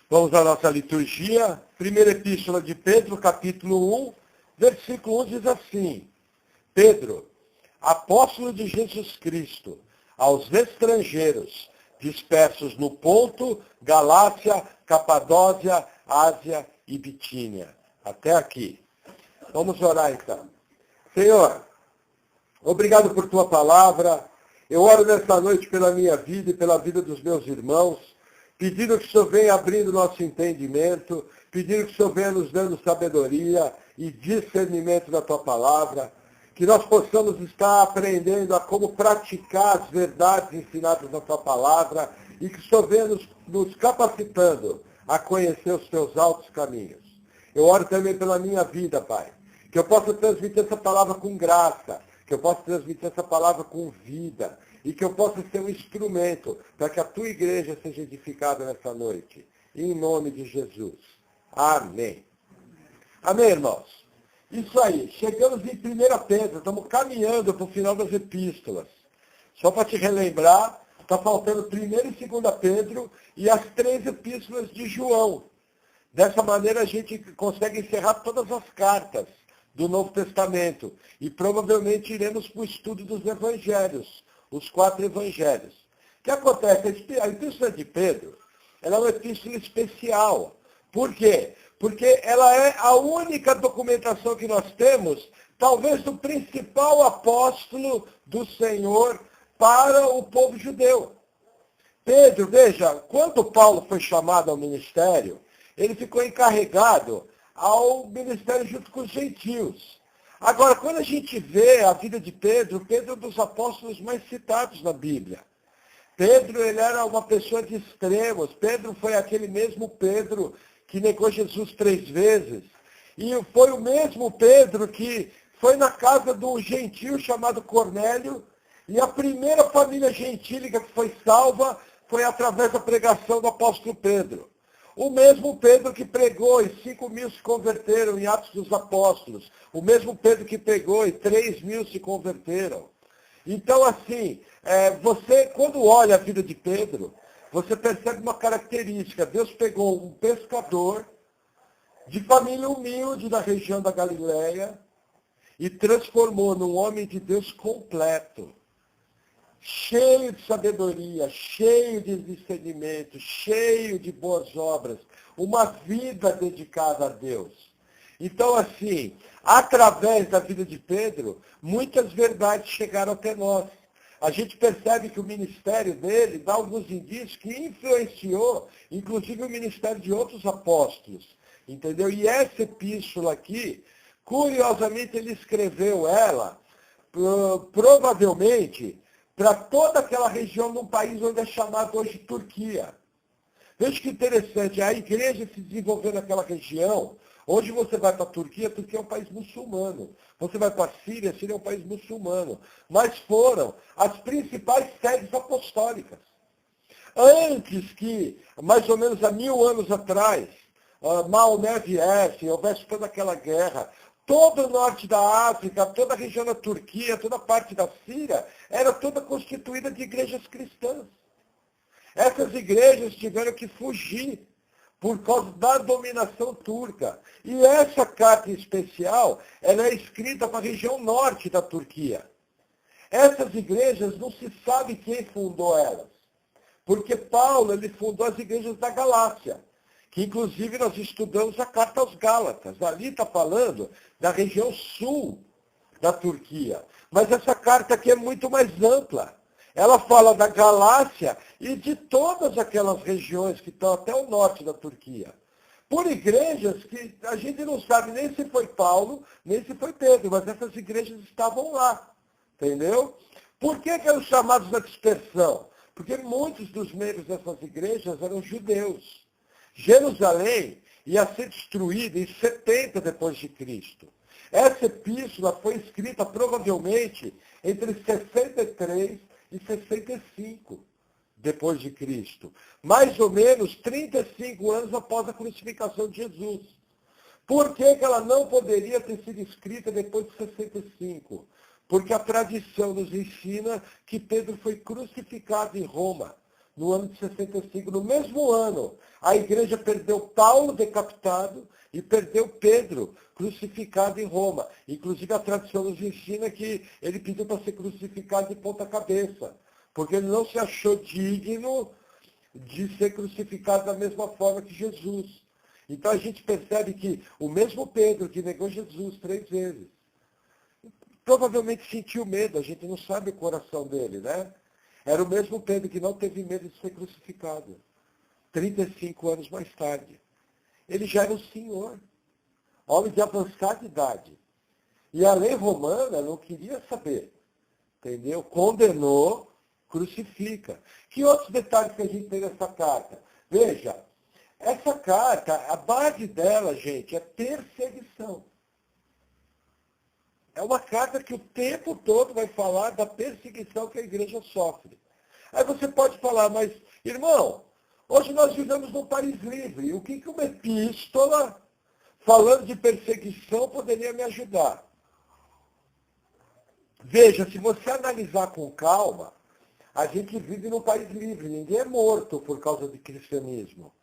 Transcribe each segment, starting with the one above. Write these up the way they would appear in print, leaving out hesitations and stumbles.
Vamos à nossa liturgia. Primeira Epístola de Pedro, capítulo 1, versículo 1 diz assim: Pedro, apóstolo de Jesus Cristo, aos estrangeiros, dispersos no Ponto, Galácia, Capadócia, Ásia e Bitínia. Até aqui. Vamos orar então. Senhor, obrigado por tua palavra. Eu oro nesta noite pela minha vida e pela vida dos meus irmãos, pedindo que o Senhor venha abrindo nosso entendimento, pedindo que o Senhor venha nos dando sabedoria e discernimento da tua palavra, que nós possamos estar aprendendo a como praticar as verdades ensinadas na tua palavra e que o Senhor venha nos capacitando a conhecer os teus altos caminhos. Eu oro também pela minha vida, Pai, que eu possa transmitir essa palavra com graça, que eu possa transmitir essa palavra com vida, e que eu possa ser um instrumento para que a tua igreja seja edificada nessa noite. Em nome de Jesus. Amém. Amém, irmãos? Isso aí. Chegamos em 1 Pedro. Estamos caminhando para o final das epístolas. Só para te relembrar, está faltando 1 e 2 Pedro e as 3 epístolas de João. Dessa maneira a gente consegue encerrar todas as cartas do Novo Testamento. E provavelmente iremos para o estudo dos evangelhos. Os 4 evangelhos. O que acontece? A epístola de Pedro, ela é uma epístola especial. Por quê? Porque ela é a única documentação que nós temos, talvez do principal apóstolo do Senhor para o povo judeu. Pedro, veja, quando Paulo foi chamado ao ministério, ele ficou encarregado ao ministério junto com os gentios. Agora, quando a gente vê a vida de Pedro, Pedro é um dos apóstolos mais citados na Bíblia. Pedro, ele era uma pessoa de extremos. Pedro foi aquele mesmo Pedro que negou Jesus 3 vezes. E foi o mesmo Pedro que foi na casa do gentio chamado Cornélio. E a primeira família gentílica que foi salva foi através da pregação do apóstolo Pedro. O mesmo Pedro que pregou e 5.000 se converteram em Atos dos Apóstolos. O mesmo Pedro que pregou e 3.000 se converteram. Então, assim, você, quando olha a vida de Pedro, você percebe uma característica. Deus pegou um pescador de família humilde da região da Galileia e transformou num homem de Deus completo. Cheio de sabedoria, cheio de discernimento, cheio de boas obras, uma vida dedicada a Deus. Então, assim, através da vida de Pedro, muitas verdades chegaram até nós. A gente percebe que o ministério dele dá alguns indícios que influenciou, inclusive, o ministério de outros apóstolos. Entendeu? E essa epístola aqui, curiosamente, ele escreveu ela, provavelmente, para toda aquela região num país onde é chamado hoje Turquia. Veja que interessante, a igreja se desenvolveu naquela região, onde você vai para a Turquia é um país muçulmano. Você vai para a Síria é um país muçulmano. Mas foram as principais sedes apostólicas. Antes que, mais ou menos há 1000 anos atrás, Maomé viesse, houvesse toda aquela guerra, todo o norte da África, toda a região da Turquia, toda a parte da Síria, era toda constituída de igrejas cristãs. Essas igrejas tiveram que fugir por causa da dominação turca. E essa carta especial, ela é escrita para a região norte da Turquia. Essas igrejas, não se sabe quem fundou elas. Porque Paulo, ele fundou as igrejas da Galácia, que inclusive nós estudamos a carta aos Gálatas. Ali está falando da região sul da Turquia. Mas essa carta aqui é muito mais ampla. Ela fala da Galácia e de todas aquelas regiões que estão até o norte da Turquia. Por igrejas que a gente não sabe nem se foi Paulo, nem se foi Pedro, mas essas igrejas estavam lá. Entendeu? Por que eram chamados da dispersão? Porque muitos dos membros dessas igrejas eram judeus. Jerusalém ia ser destruída em 70 depois de Cristo. Essa epístola foi escrita provavelmente entre 63 e 65 depois de Cristo. Mais ou menos 35 anos após a crucificação de Jesus. Por que ela não poderia ter sido escrita depois de 65? Porque a tradição nos ensina que Pedro foi crucificado em Roma no ano de 65. No mesmo ano, a igreja perdeu Paulo decapitado e perdeu Pedro crucificado em Roma. Inclusive, a tradição nos ensina que ele pediu para ser crucificado de ponta cabeça, porque ele não se achou digno de ser crucificado da mesma forma que Jesus. Então a gente percebe que o mesmo Pedro que negou Jesus 3 vezes, provavelmente sentiu medo, a gente não sabe o coração dele, né? Era o mesmo Pedro que não teve medo de ser crucificado. 35 anos mais tarde. Ele já era um senhor, homem de avançada idade. E a lei romana não queria saber, entendeu? Condenou, crucifica. Que outros detalhes que a gente tem nessa carta? Veja, essa carta, a base dela, gente, é perseguição. É uma carta que o tempo todo vai falar da perseguição que a igreja sofre. Aí você pode falar, mas, irmão, hoje nós vivemos num país livre. O que uma epístola falando de perseguição poderia me ajudar? Veja, se você analisar com calma, a gente vive num país livre. Ninguém é morto por causa do cristianismo.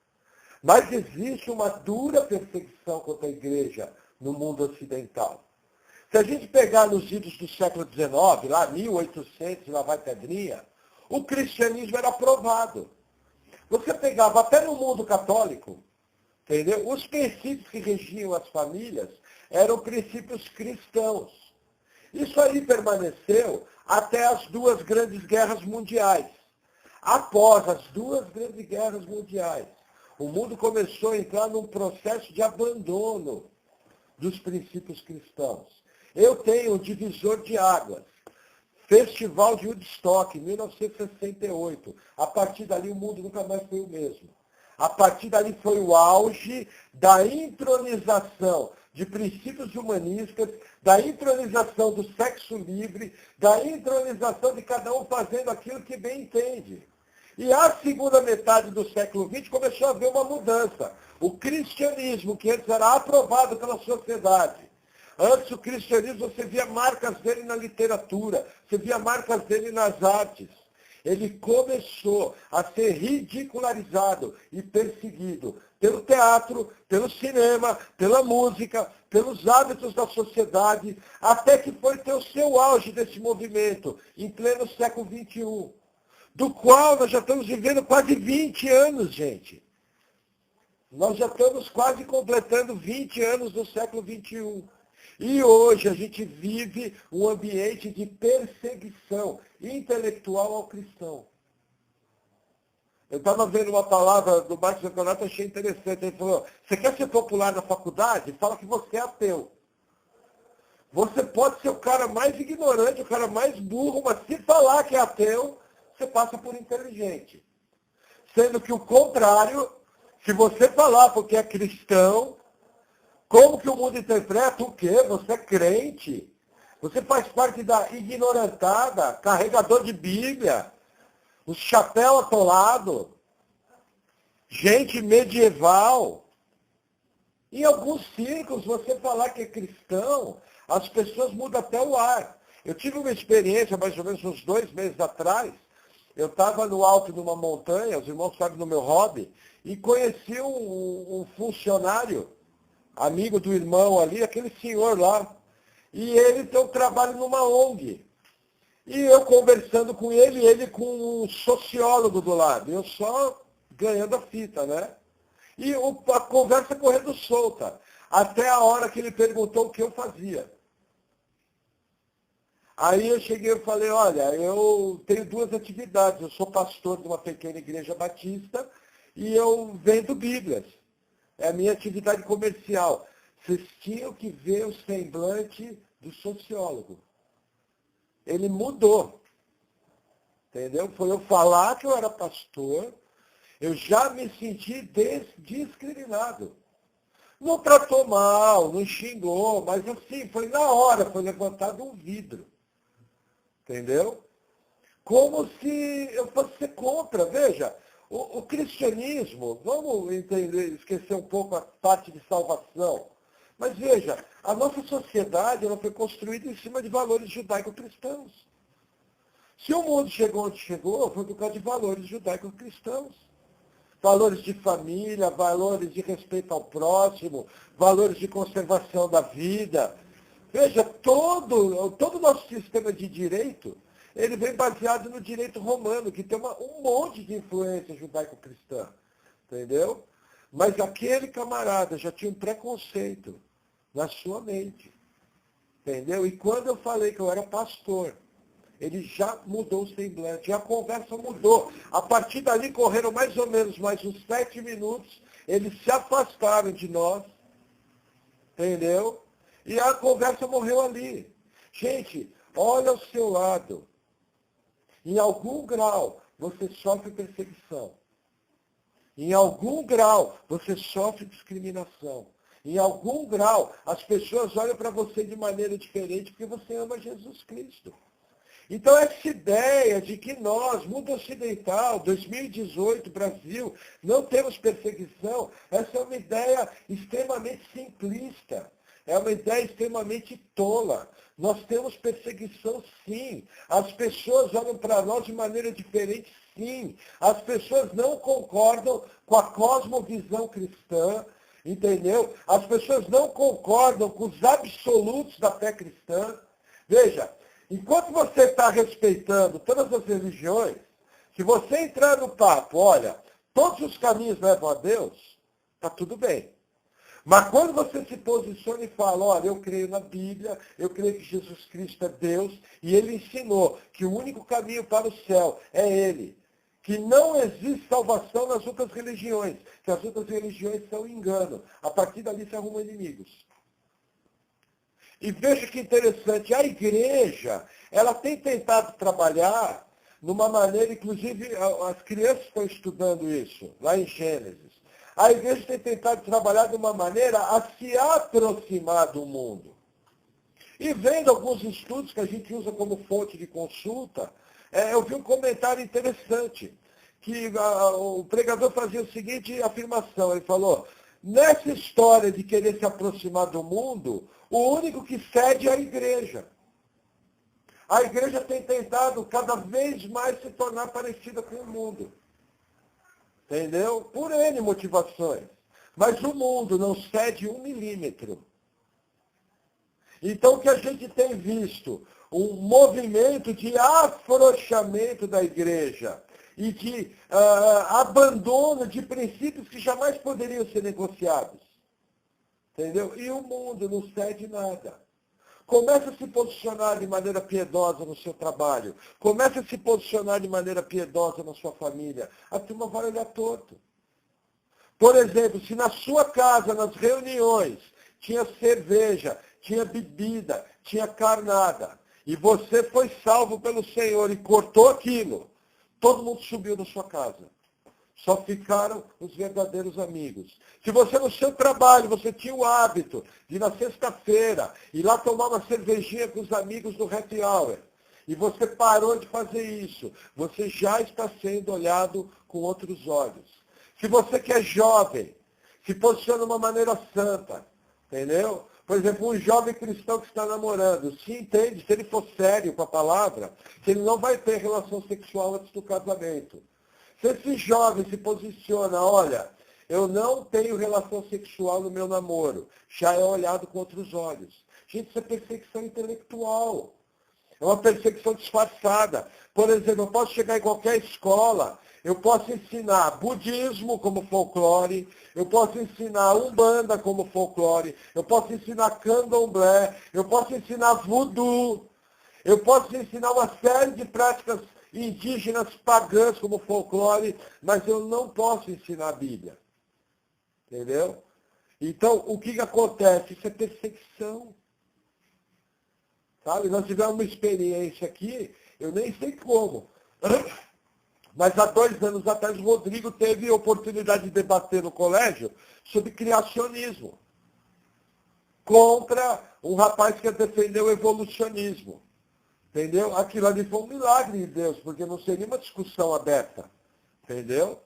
Mas existe uma dura perseguição contra a igreja no mundo ocidental. Se a gente pegar nos idos do século XIX, lá 1800, lá vai pedrinha, o cristianismo era aprovado. Você pegava até no mundo católico, entendeu? Os princípios que regiam as famílias eram princípios cristãos. Isso aí permaneceu até as 2 grandes guerras mundiais. Após as 2 grandes guerras mundiais, o mundo começou a entrar num processo de abandono dos princípios cristãos. Eu tenho um divisor de águas. Festival de Woodstock, 1968. A partir dali o mundo nunca mais foi o mesmo. A partir dali foi o auge da intronização de princípios humanistas, da intronização do sexo livre, da intronização de cada um fazendo aquilo que bem entende. E a segunda metade do século XX começou a haver uma mudança. O cristianismo, que antes era aprovado pela sociedade. Antes o cristianismo, você via marcas dele na literatura, você via marcas dele nas artes. Ele começou a ser ridicularizado e perseguido pelo teatro, pelo cinema, pela música, pelos hábitos da sociedade, até que foi ter o seu auge desse movimento, em pleno século XXI, do qual nós já estamos vivendo quase 20 anos, gente. Nós já estamos quase completando 20 anos do século XXI. E hoje a gente vive um ambiente de perseguição intelectual ao cristão. Eu estava vendo uma palavra do Marcos Antonato, achei interessante. Ele falou, você quer ser popular na faculdade? Fala que você é ateu. Você pode ser o cara mais ignorante, o cara mais burro, mas se falar que é ateu, você passa por inteligente. Sendo que o contrário, se você falar porque é cristão, como que o mundo interpreta o quê? Você é crente. Você faz parte da ignorantada, carregador de Bíblia, o chapéu atolado, gente medieval. Em alguns círculos, você falar que é cristão, as pessoas mudam até o ar. Eu tive uma experiência, mais ou menos uns 2 meses atrás. Eu estava no alto de uma montanha, os irmãos sabem do meu hobby, e conheci um funcionário, amigo do irmão ali, aquele senhor lá. E ele tem um trabalho numa ONG. E eu conversando com ele com um sociólogo do lado. Eu só ganhando a fita, né? E a conversa correndo solta. Até a hora que ele perguntou o que eu fazia. Aí eu cheguei e falei, olha, eu tenho 2 atividades. Eu sou pastor de uma pequena igreja batista e eu vendo Bíblias. É a minha atividade comercial. Vocês tinham que ver o semblante do sociólogo. Ele mudou. Entendeu? Foi eu falar que eu era pastor, eu já me senti discriminado. Não tratou mal, não xingou, mas assim, foi na hora, foi levantado um vidro. Entendeu? Como se eu fosse ser contra. Veja, o cristianismo, vamos entender, esquecer um pouco a parte de salvação. Mas veja, a nossa sociedade ela foi construída em cima de valores judaico-cristãos. Se o mundo chegou onde chegou, foi por causa de valores judaico-cristãos. Valores de família, valores de respeito ao próximo, valores de conservação da vida. Veja, todo o nosso sistema de direito, ele vem baseado no direito romano, que tem um monte de influência judaico-cristã. Entendeu? Mas aquele camarada já tinha um preconceito na sua mente. Entendeu? E quando eu falei que eu era pastor, ele já mudou o semblante, a conversa mudou. A partir dali correram mais ou menos mais uns 7 minutos, eles se afastaram de nós, entendeu? E a conversa morreu ali. Gente, olha ao seu lado. Em algum grau, você sofre perseguição. Em algum grau, você sofre discriminação. Em algum grau, as pessoas olham para você de maneira diferente porque você ama Jesus Cristo. Então, essa ideia de que nós, mundo ocidental, 2018, Brasil, não temos perseguição, essa é uma ideia extremamente simplista. É uma ideia extremamente tola. Nós temos perseguição, sim. As pessoas olham para nós de maneira diferente, sim. As pessoas não concordam com a cosmovisão cristã, entendeu? As pessoas não concordam com os absolutos da fé cristã. Veja, enquanto você está respeitando todas as religiões, se você entrar no papo, olha, todos os caminhos levam a Deus, está tudo bem. Mas quando você se posiciona e fala, olha, eu creio na Bíblia, eu creio que Jesus Cristo é Deus, e ele ensinou que o único caminho para o céu é ele, que não existe salvação nas outras religiões, que as outras religiões são engano. A partir dali se arrumam inimigos. E veja que interessante, a igreja, ela tem tentado trabalhar numa maneira, inclusive as crianças estão estudando isso, lá em Gênesis. A igreja tem tentado trabalhar de uma maneira a se aproximar do mundo. E vendo alguns estudos que a gente usa como fonte de consulta, eu vi um comentário interessante, que o pregador fazia a seguinte afirmação, ele falou, nessa história de querer se aproximar do mundo, o único que cede é a igreja. A igreja tem tentado cada vez mais se tornar parecida com o mundo. Entendeu? Por N motivações. Mas o mundo não cede 1 milímetro. Então, o que a gente tem visto? Um movimento de afrouxamento da igreja e de abandono de princípios que jamais poderiam ser negociados. Entendeu? E o mundo não cede nada. Comece a se posicionar de maneira piedosa no seu trabalho. Comece a se posicionar de maneira piedosa na sua família. A turma vai olhar torto. Por exemplo, se na sua casa, nas reuniões, tinha cerveja, tinha bebida, tinha carnada, e você foi salvo pelo Senhor e cortou aquilo, todo mundo subiu da sua casa. Só ficaram os verdadeiros amigos. Se você no seu trabalho, você tinha o hábito de na sexta-feira ir lá tomar uma cervejinha com os amigos do happy hour, e você parou de fazer isso, você já está sendo olhado com outros olhos. Se você que é jovem, se posiciona de uma maneira santa, entendeu? Por exemplo, um jovem cristão que está namorando, se entende, se ele for sério com a palavra, que ele não vai ter relação sexual antes do casamento. Se esse jovem se posiciona, olha, eu não tenho relação sexual no meu namoro, já é olhado com outros olhos. Gente, isso é perseguição intelectual. É uma perseguição disfarçada. Por exemplo, eu posso chegar em qualquer escola, eu posso ensinar budismo como folclore, eu posso ensinar umbanda como folclore, eu posso ensinar candomblé, eu posso ensinar voodoo, eu posso ensinar uma série de práticas indígenas pagãs como folclore, mas eu não posso ensinar a Bíblia. Entendeu? Então, o que acontece? Isso é perseguição. Sabe? Nós tivemos uma experiência aqui, eu nem sei como, mas há 2 anos atrás o Rodrigo teve a oportunidade de debater no colégio sobre criacionismo, contra um rapaz que defendeu o evolucionismo. Entendeu? Aquilo ali foi um milagre de Deus, porque não seria uma discussão aberta. Entendeu?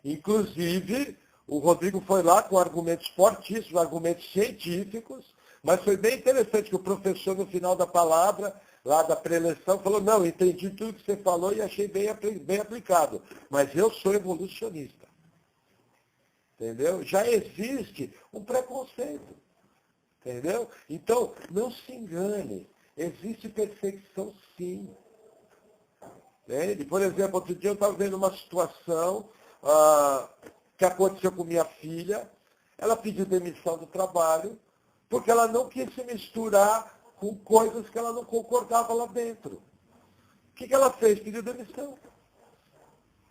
Inclusive, o Rodrigo foi lá com argumentos fortíssimos, argumentos científicos, mas foi bem interessante que o professor, no final da palavra, lá da preleção, falou, não, entendi tudo que você falou e achei bem aplicado. Mas eu sou evolucionista. Entendeu? Já existe um preconceito. Entendeu? Então, não se engane. Existe perseguição, sim. Entende? Por exemplo, outro dia eu estava vendo uma situação que aconteceu com minha filha. Ela pediu demissão do trabalho porque ela não quis se misturar com coisas que ela não concordava lá dentro. O que ela fez? Pediu demissão.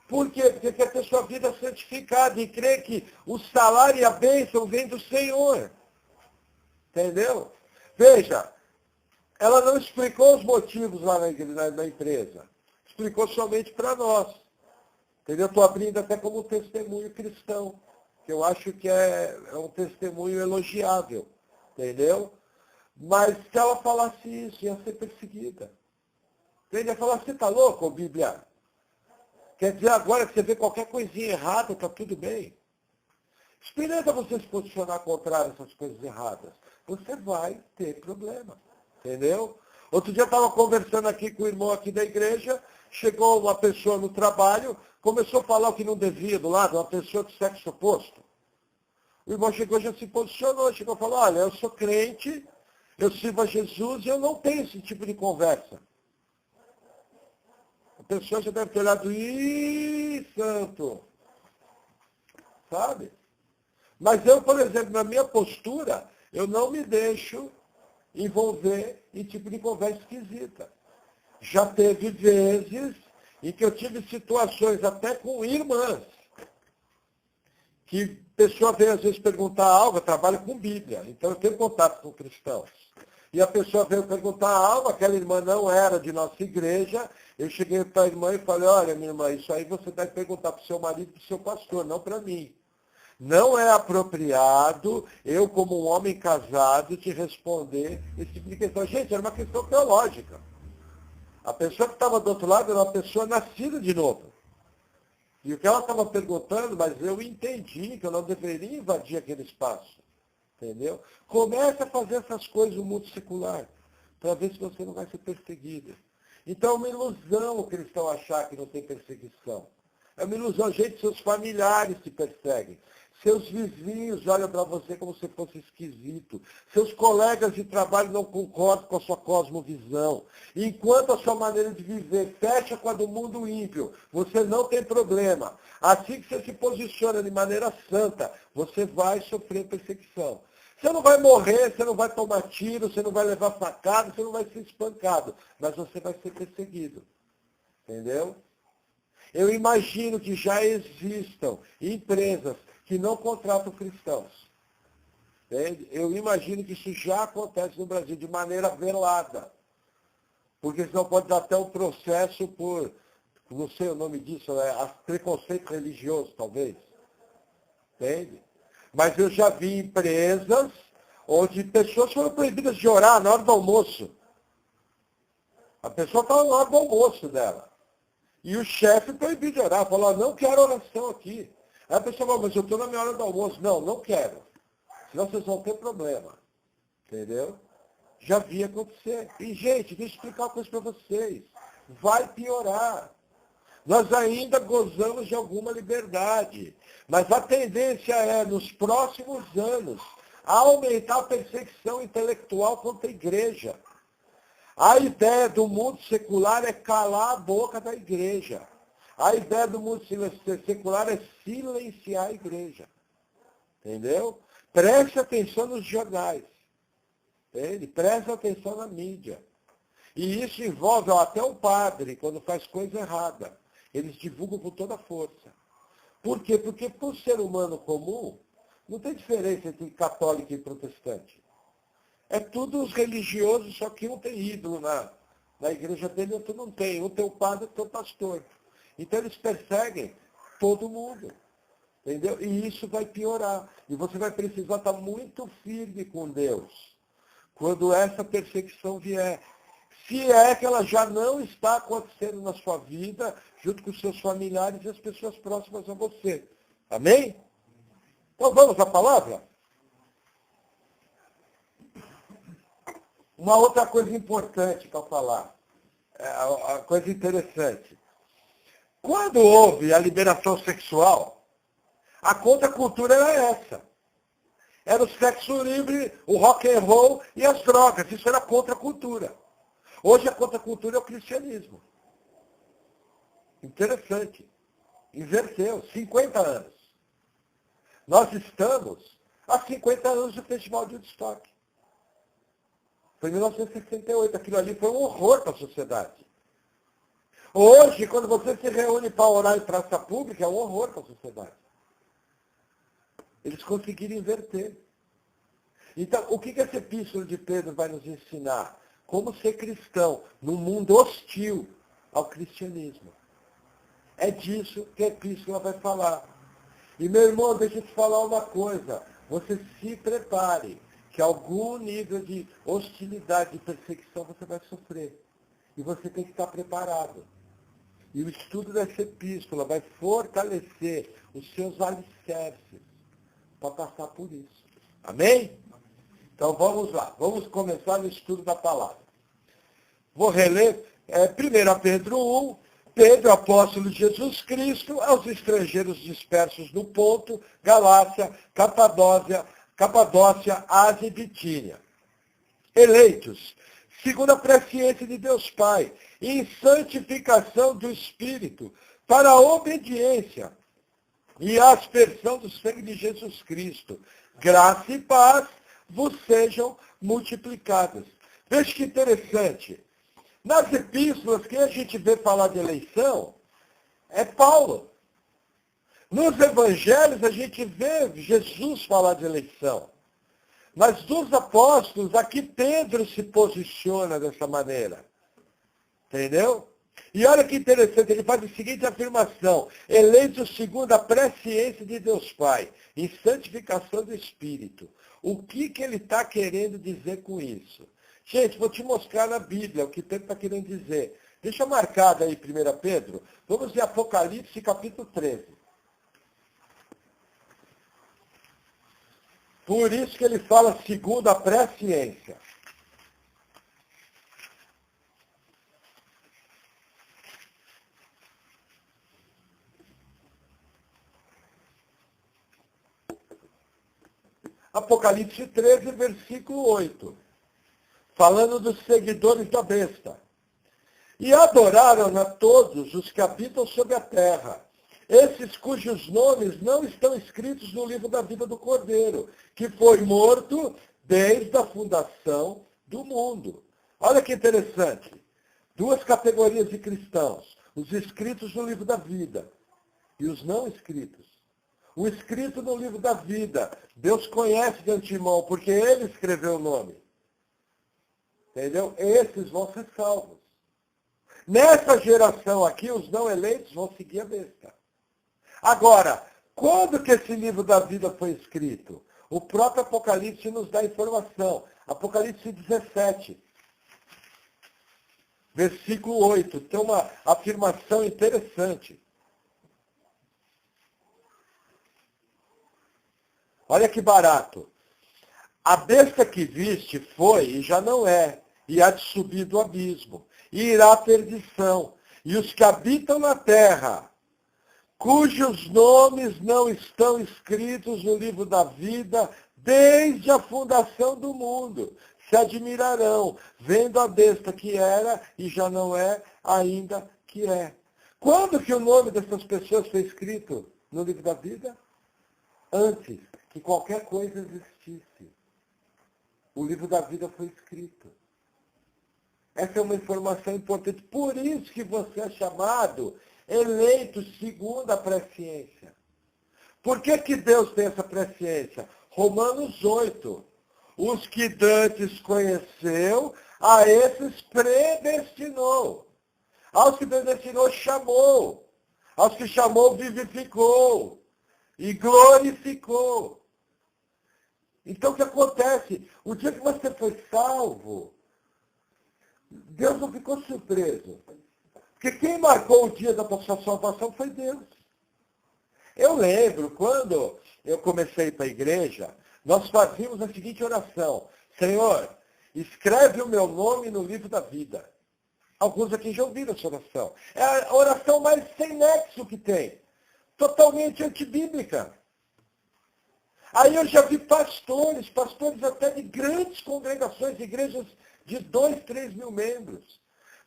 Por quê? Porque quer ter sua vida santificada e crê que o salário e a bênção vêm do Senhor. Entendeu? Veja, ela não explicou os motivos lá na empresa. Explicou somente para nós. Entendeu? Estou abrindo até como testemunho cristão, que eu acho que é um testemunho elogiável. Entendeu? Mas se ela falasse isso, ia ser perseguida. Entende? Ia falar, você está louco, Bíblia? Quer dizer, agora que você vê qualquer coisinha errada, está tudo bem. Experimenta você se posicionar contrário a essas coisas erradas. Você vai ter problema. Entendeu? Outro dia eu estava conversando aqui com o irmão aqui da igreja, chegou uma pessoa no trabalho, começou a falar o que não devia do lado, uma pessoa do sexo oposto. O irmão chegou, já se posicionou, chegou e falou, olha, eu sou crente, eu sirvo a Jesus e eu não tenho esse tipo de conversa. A pessoa já deve ter olhado, ih, santo. Sabe? Mas eu, por exemplo, na minha postura, eu não me deixo envolver em tipo de conversa esquisita. Já teve vezes em que eu tive situações até com irmãs, que a pessoa veio às vezes perguntar algo, eu trabalho com Bíblia, então eu tenho contato com cristãos. E a pessoa veio perguntar algo, aquela irmã não era de nossa igreja, eu cheguei para a irmã e falei, olha, minha irmã, isso aí você deve perguntar para o seu marido e para o seu pastor, não para mim. Não é apropriado eu, como um homem casado, te responder esse tipo de questão. Gente, era uma questão teológica. A pessoa que estava do outro lado era uma pessoa nascida de novo. E o que ela estava perguntando, mas eu entendi que eu não deveria invadir aquele espaço. Entendeu? Comece a fazer essas coisas no mundo secular, para ver se você não vai ser perseguido. Então é uma ilusão o cristão achar que não tem perseguição. É uma ilusão, gente, seus familiares te perseguem. Seus vizinhos olham para você como se fosse esquisito. Seus colegas de trabalho não concordam com a sua cosmovisão. Enquanto a sua maneira de viver fecha com a do mundo ímpio, você não tem problema. Assim que você se posiciona de maneira santa, você vai sofrer perseguição. Você não vai morrer, você não vai tomar tiro, você não vai levar facada, você não vai ser espancado. Mas você vai ser perseguido. Entendeu? Eu imagino que já existam empresas que não contratam cristãos. Entende? Eu imagino que isso já acontece no Brasil de maneira velada. Porque senão pode dar até um processo por, não sei o nome disso, preconceito religioso, talvez. Entende? Mas eu já vi empresas onde pessoas foram proibidas de orar na hora do almoço. A pessoa estava na hora do almoço dela. E o chefe proibiu de orar, falou, não quero oração aqui. Aí a pessoa falou, mas eu estou na minha hora do almoço. Não, não quero. Senão vocês vão ter problema. Entendeu? Já vi acontecer. E, gente, deixa eu explicar uma coisa para vocês. Vai piorar. Nós ainda gozamos de alguma liberdade. Mas a tendência é, nos próximos anos, aumentar a perseguição intelectual contra a igreja. A ideia do mundo secular é calar a boca da igreja. A ideia do mundo secular é silenciar a igreja. Entendeu? Preste atenção nos jornais. Entende? Preste atenção na mídia. E isso envolve até o padre, quando faz coisa errada. Eles divulgam com toda a força. Por quê? Porque para o ser humano comum, não tem diferença entre católico e protestante. É tudo os religiosos, só que um tem ídolo na igreja dele, outro não tem. Um tem o padre, outro tem o pastor. Então eles perseguem todo mundo. Entendeu? E isso vai piorar. E você vai precisar estar muito firme com Deus quando essa perseguição vier. Se é que ela já não está acontecendo na sua vida, junto com os seus familiares e as pessoas próximas a você. Amém? Então vamos à palavra? Uma outra coisa importante para falar, a coisa interessante. Quando houve a liberação sexual, a contracultura era essa. Era o sexo livre, o rock and roll e as drogas. Isso era contracultura. Hoje a contracultura é o cristianismo. Interessante. Inverteu. 50 anos. Nós estamos há 50 anos do Festival de Woodstock. Foi em 1968. Aquilo ali foi um horror para a sociedade. Hoje, quando você se reúne para orar em praça pública, é um horror para a sociedade. Eles conseguiram inverter. Então, o que essa epístola de Pedro vai nos ensinar? Como ser cristão num mundo hostil ao cristianismo. É disso que a epístola vai falar. E, meu irmão, deixa eu te falar uma coisa. Você se prepare, que algum nível de hostilidade, de perseguição você vai sofrer. E você tem que estar preparado. E o estudo dessa epístola vai fortalecer os seus alicerces para passar por isso. Amém? Então vamos lá. Vamos começar no estudo da palavra. Vou reler 1 Pedro 1. Pedro, apóstolo de Jesus Cristo, aos estrangeiros dispersos no Ponto, Galácia, Capadócia, Ásia e Bitínia. Eleitos, segundo a presciência de Deus Pai, em santificação do Espírito, para a obediência e a aspersão do sangue de Jesus Cristo. Graça e paz vos sejam multiplicadas. Veja que interessante. Nas epístolas, quem a gente vê falar de eleição é Paulo. Nos evangelhos, a gente vê Jesus falar de eleição. Mas dos apóstolos, aqui Pedro se posiciona dessa maneira. Entendeu? E olha que interessante, ele faz a seguinte afirmação: eleitos segundo a presciência de Deus Pai, em santificação do Espírito. O que ele está querendo dizer com isso? Gente, vou te mostrar na Bíblia o que Pedro está querendo dizer. Deixa marcado aí 1 Pedro. Vamos em Apocalipse capítulo 13. Por isso que ele fala segundo a presciência. Apocalipse 13, versículo 8. Falando dos seguidores da besta. E adoraram a todos os que habitam sobre a terra, esses cujos nomes não estão escritos no livro da vida do Cordeiro, que foi morto desde a fundação do mundo. Olha que interessante. Duas categorias de cristãos. Os escritos no livro da vida e os não escritos. O escrito no livro da vida, Deus conhece de antemão, porque ele escreveu o nome. Entendeu? Esses vão ser salvos. Nessa geração aqui, os não eleitos vão seguir a besta. Agora, quando que esse livro da vida foi escrito? O próprio Apocalipse nos dá informação. Apocalipse 17, versículo 8. Tem uma afirmação interessante. Olha que barato. A besta que viste foi e já não é, e há de subir do abismo, e irá à perdição. E os que habitam na terra, cujos nomes não estão escritos no livro da vida, desde a fundação do mundo, se admirarão, vendo a besta que era e já não é, ainda que é. Quando que o nome dessas pessoas foi escrito no livro da vida? Antes que qualquer coisa existisse. O livro da vida foi escrito. Essa é uma informação importante. Por isso que você é chamado eleito segundo a presciência. Por que Deus tem essa presciência? Romanos 8. Os que dantes conheceu, a esses predestinou. Aos que predestinou, chamou. Aos que chamou, vivificou. E glorificou. Então, o que acontece? O dia que você foi salvo, Deus não ficou surpreso. Porque quem marcou o dia da sua salvação foi Deus. Eu lembro, quando eu comecei para a igreja, nós fazíamos a seguinte oração: Senhor, escreve o meu nome no livro da vida. Alguns aqui já ouviram essa oração. É a oração mais sem nexo que tem. Totalmente antibíblica. Aí eu já vi pastores até de grandes congregações, igrejas de 2, 3 mil membros,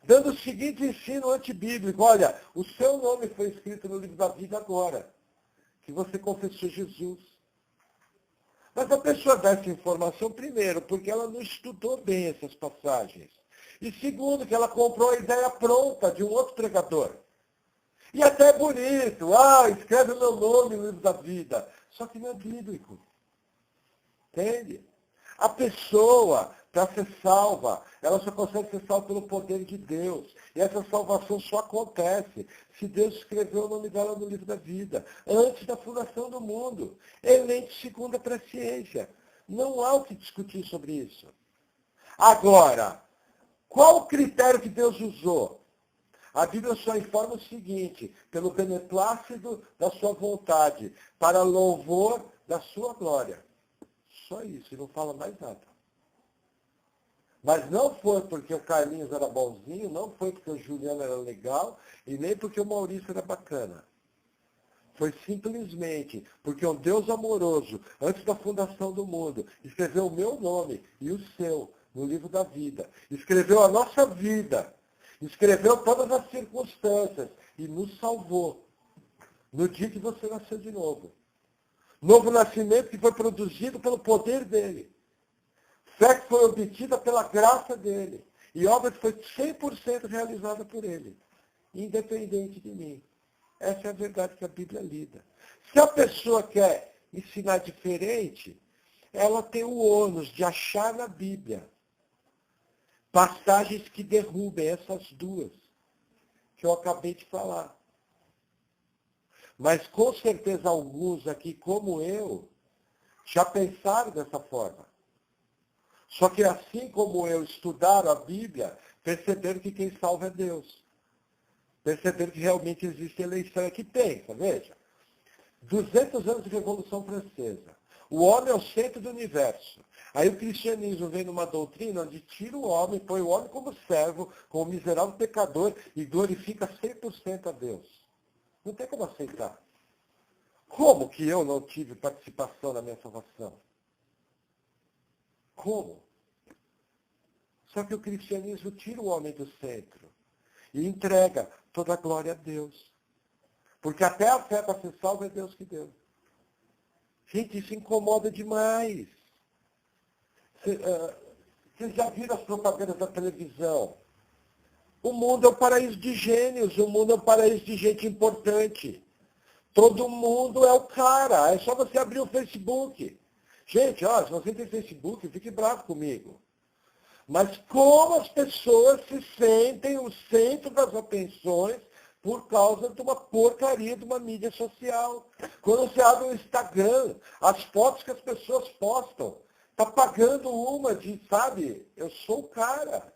dando o seguinte ensino antibíblico. Olha, o seu nome foi escrito no livro da vida agora, que você confessou Jesus. Mas a pessoa dá essa informação, primeiro, porque ela não estudou bem essas passagens. E segundo, que ela comprou a ideia pronta de um outro pregador. E até é bonito. Escreve o meu nome no livro da vida. Só que não é bíblico. Entende? A pessoa, para ser salva, ela só consegue ser salva pelo poder de Deus. E essa salvação só acontece se Deus escreveu o nome dela no livro da vida, antes da fundação do mundo. Eleito segundo a presciência. Não há o que discutir sobre isso. Agora, qual o critério que Deus usou? A Bíblia só informa o seguinte: pelo beneplácito da sua vontade, para louvor da sua glória. Só isso, e não fala mais nada. Mas não foi porque o Carlinhos era bonzinho, não foi porque o Juliano era legal, e nem porque o Maurício era bacana. Foi simplesmente porque um Deus amoroso, antes da fundação do mundo, escreveu o meu nome e o seu no livro da vida. Escreveu a nossa vida. Escreveu todas as circunstâncias e nos salvou no dia que você nasceu de novo. Novo nascimento que foi produzido pelo poder dele. Fé que foi obtida pela graça dele. E obra que foi 100% realizada por ele. Independente de mim. Essa é a verdade que a Bíblia lida. Se a pessoa quer ensinar diferente, ela tem o ônus de achar na Bíblia passagens que derrubem essas duas que eu acabei de falar. Mas com certeza alguns aqui, como eu, já pensaram dessa forma. Só que assim como eu estudaram a Bíblia, perceberam que quem salva é Deus. Perceberam que realmente existe eleição. Aqui pensa, veja. 200 anos de Revolução Francesa. O homem é o centro do universo. Aí o cristianismo vem numa doutrina onde tira o homem, põe o homem como servo, como miserável pecador e glorifica 100% a Deus. Não tem como aceitar. Como que eu não tive participação na minha salvação? Como? Só que o cristianismo tira o homem do centro e entrega toda a glória a Deus. Porque até a fé para ser salvo é Deus que deu. Gente, isso incomoda demais. Vocês já viram as propagandas da televisão? O mundo é um paraíso de gênios, o mundo é um paraíso de gente importante. Todo mundo é o cara, é só você abrir o Facebook. Gente, se você tem Facebook, fique bravo comigo. Mas como as pessoas se sentem o centro das atenções por causa de uma porcaria de uma mídia social. Quando você abre o Instagram, as fotos que as pessoas postam, tá pagando uma de, sabe, eu sou o cara.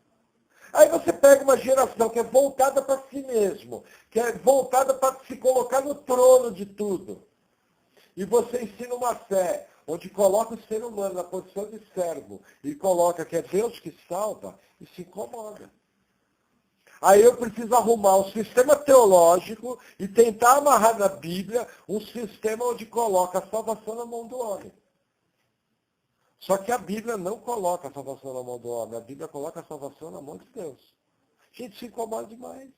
Aí você pega uma geração que é voltada para si mesmo, que é voltada para se colocar no trono de tudo. E você ensina uma fé, onde coloca o ser humano na posição de servo, e coloca que é Deus que salva, e se incomoda. Aí eu preciso arrumar um sistema teológico e tentar amarrar na Bíblia um sistema onde coloca a salvação na mão do homem. Só que a Bíblia não coloca a salvação na mão do homem, a Bíblia coloca a salvação na mão de Deus. Gente, se incomoda demais.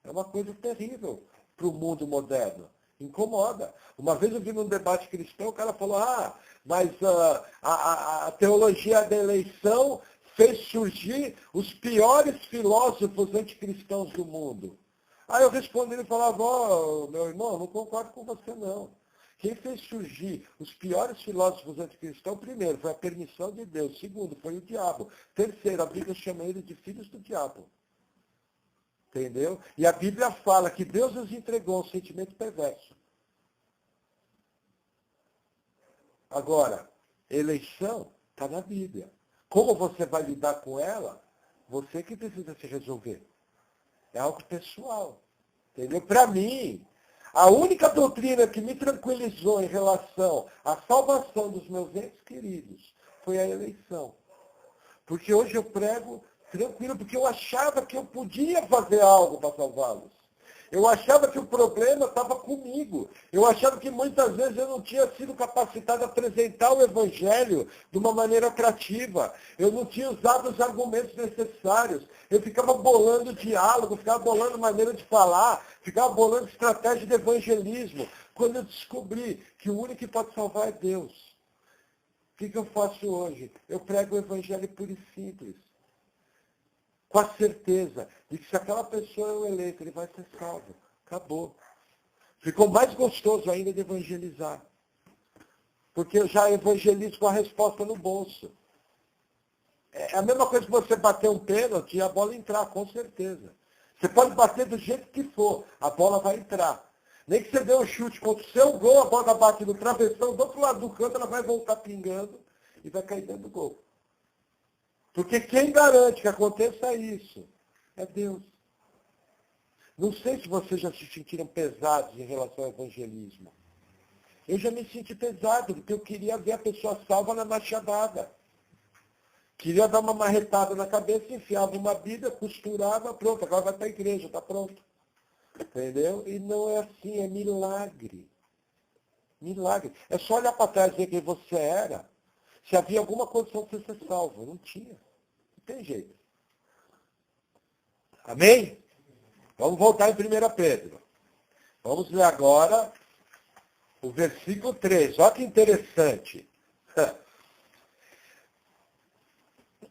É uma coisa terrível para o mundo moderno. Incomoda. Uma vez eu vi num debate cristão, o cara falou, mas a teologia da eleição fez surgir os piores filósofos anticristãos do mundo. Aí eu respondi e falava, meu irmão, não concordo com você não. Quem fez surgir os piores filósofos anticristãos, primeiro, foi a permissão de Deus. Segundo, foi o diabo. Terceiro, a Bíblia chama eles de filhos do diabo. Entendeu? E a Bíblia fala que Deus nos entregou um sentimento perverso. Agora, eleição está na Bíblia. Como você vai lidar com ela, você que precisa se resolver. É algo pessoal. Entendeu? Para mim, a única doutrina que me tranquilizou em relação à salvação dos meus entes queridos foi a eleição. Porque hoje eu prego tranquilo, porque eu achava que eu podia fazer algo para salvá-los. Eu achava que o problema estava comigo. Eu achava que muitas vezes eu não tinha sido capacitado a apresentar o Evangelho de uma maneira atrativa. Eu não tinha usado os argumentos necessários. Eu ficava bolando diálogo, ficava bolando maneira de falar, ficava bolando estratégia de evangelismo. Quando eu descobri que o único que pode salvar é Deus. O que eu faço hoje? Eu prego o Evangelho puro e simples. Com a certeza de que se aquela pessoa é o eleito, ele vai ser salvo. Acabou. Ficou mais gostoso ainda de evangelizar. Porque eu já evangelizo com a resposta no bolso. É a mesma coisa que você bater um pênalti e a bola entrar, com certeza. Você pode bater do jeito que for, a bola vai entrar. Nem que você dê um chute contra o seu gol, a bola bate no travessão, do outro lado do canto, ela vai voltar pingando e vai cair dentro do gol. Porque quem garante que aconteça isso é Deus. Não sei se vocês já se sentiram pesados em relação ao evangelismo. Eu já me senti pesado, porque eu queria ver a pessoa salva na machadada. Queria dar uma marretada na cabeça, enfiava uma Bíblia, costurava, pronto, agora vai para a igreja, está pronto. Entendeu? E não é assim, é milagre. Milagre. É só olhar para trás e ver quem você era. Se havia alguma condição de você ser salvo. Não tinha. Não tem jeito. Amém? Vamos voltar em 1 Pedro. Vamos ler agora o versículo 3. Olha que interessante.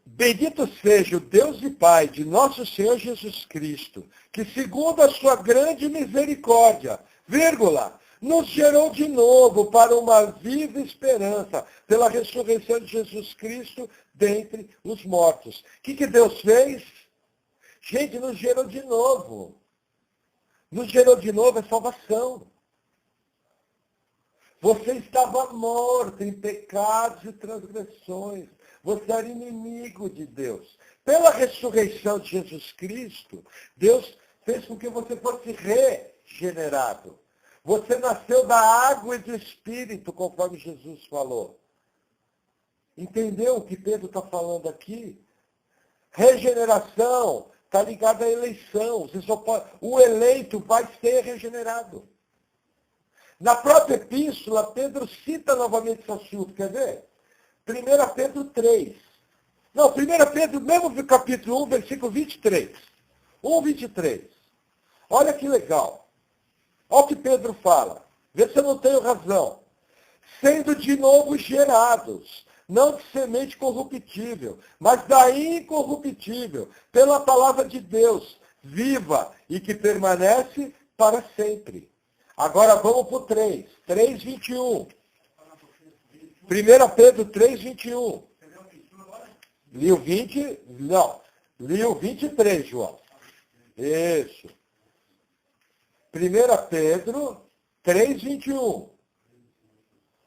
Bendito seja o Deus e Pai de nosso Senhor Jesus Cristo, que segundo a sua grande misericórdia, nos gerou de novo para uma viva esperança, pela ressurreição de Jesus Cristo dentre os mortos. O que Deus fez? Gente, nos gerou de novo. Nos gerou de novo é salvação. Você estava morto em pecados e transgressões. Você era inimigo de Deus. Pela ressurreição de Jesus Cristo, Deus fez com que você fosse regenerado. Você nasceu da água e do Espírito, conforme Jesus falou. Entendeu o que Pedro está falando aqui? Regeneração está ligada à eleição. O eleito vai ser regenerado. Na própria epístola, Pedro cita novamente esse assunto. Quer ver? 1 Pedro 3. Não, 1 Pedro, mesmo no capítulo 1, versículo 23. 1, 23. Olha que legal. Olha o que Pedro fala. Vê se eu não tenho razão. Sendo de novo gerados, não de semente corruptível, mas da incorruptível, pela palavra de Deus, viva e que permanece para sempre. Agora vamos para o 3. 3, 21. 1 Pedro 3, 21. Li o 20? Não. Li o 23, João. Isso. 1 Pedro 3, 21.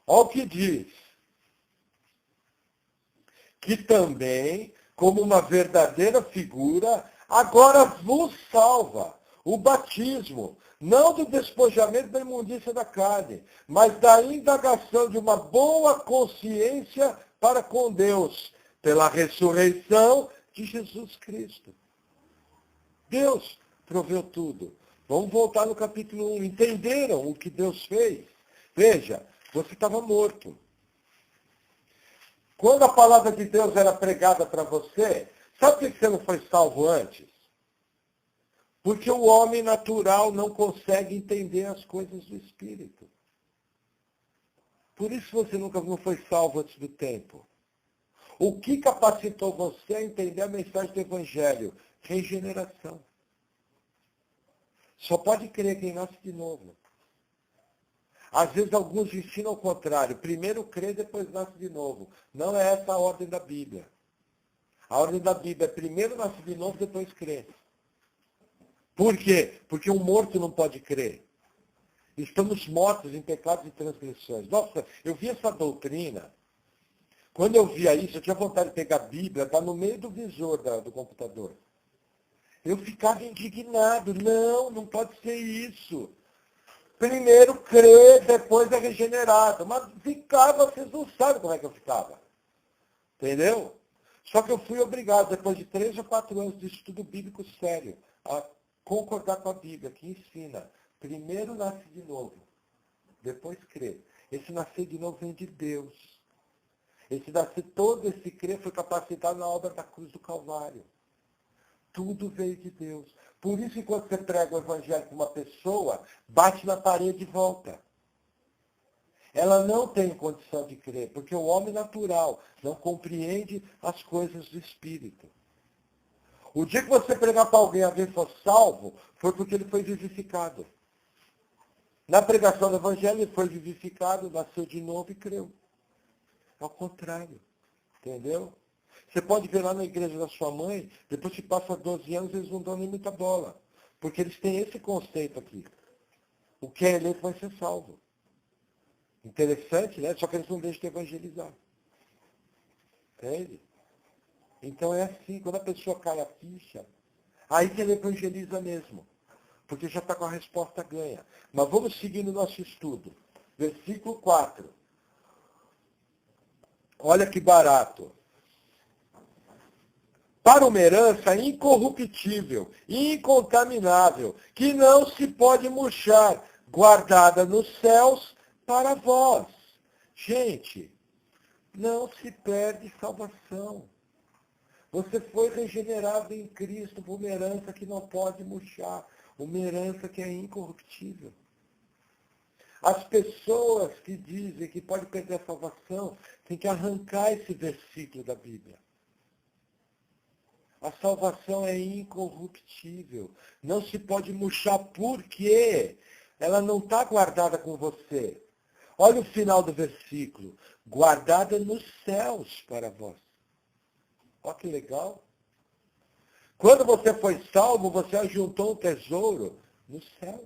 Olha o que diz. Que também, como uma verdadeira figura, agora vos salva o batismo, não do despojamento da imundícia da carne, mas da indagação de uma boa consciência para com Deus, pela ressurreição de Jesus Cristo. Deus proveu tudo. Vamos voltar no capítulo 1. Entenderam o que Deus fez? Veja, você estava morto. Quando a palavra de Deus era pregada para você, sabe por que você não foi salvo antes? Porque o homem natural não consegue entender as coisas do Espírito. Por isso você nunca não foi salvo antes do tempo. O que capacitou você a entender a mensagem do Evangelho? Regeneração. Só pode crer quem nasce de novo. Às vezes alguns ensinam o contrário. Primeiro crê, depois nasce de novo. Não é essa a ordem da Bíblia. A ordem da Bíblia é primeiro nasce de novo, depois crê. Por quê? Porque um morto não pode crer. Estamos mortos em pecados e transgressões. Nossa, eu vi essa doutrina. Quando eu via isso, eu tinha vontade de pegar a Bíblia, está no meio do visor do computador. Eu ficava indignado. Não pode ser isso. Primeiro crê, depois é regenerado. Mas ficava, vocês não sabem como é que eu ficava. Entendeu? Só que eu fui obrigado, depois de 3 ou 4 anos de estudo bíblico sério, a concordar com a Bíblia, que ensina, primeiro nasce de novo, depois crê. Esse nascer de novo vem de Deus. Todo esse crer foi capacitado na obra da cruz do Calvário. Tudo veio de Deus. Por isso que quando você prega o evangelho para uma pessoa, bate na parede e volta. Ela não tem condição de crer, porque o homem natural não compreende as coisas do Espírito. O dia que você pregar para alguém for salvo, foi porque ele foi vivificado. Na pregação do Evangelho, ele foi vivificado, nasceu de novo e creu. Ao contrário. Entendeu? Você pode ver lá na igreja da sua mãe, depois que passa 12 anos, eles não dão nem muita bola. Porque eles têm esse conceito aqui. O que é eleito vai ser salvo. Interessante, né? Só que eles não deixam de evangelizar. Entende? Então é assim, quando a pessoa cai a ficha, aí que ele evangeliza mesmo. Porque já está com a resposta ganha. Mas vamos seguir no nosso estudo. Versículo 4. Olha que barato. Para uma herança incorruptível, incontaminável, que não se pode murchar, guardada nos céus para vós. Gente, não se perde salvação. Você foi regenerado em Cristo por uma herança que não pode murchar, uma herança que é incorruptível. As pessoas que dizem que pode perder a salvação, têm que arrancar esse versículo da Bíblia. A salvação é incorruptível. Não se pode murchar porque ela não está guardada com você. Olha o final do versículo. Guardada nos céus para vós. Olha que legal. Quando você foi salvo, você ajuntou um tesouro no céu.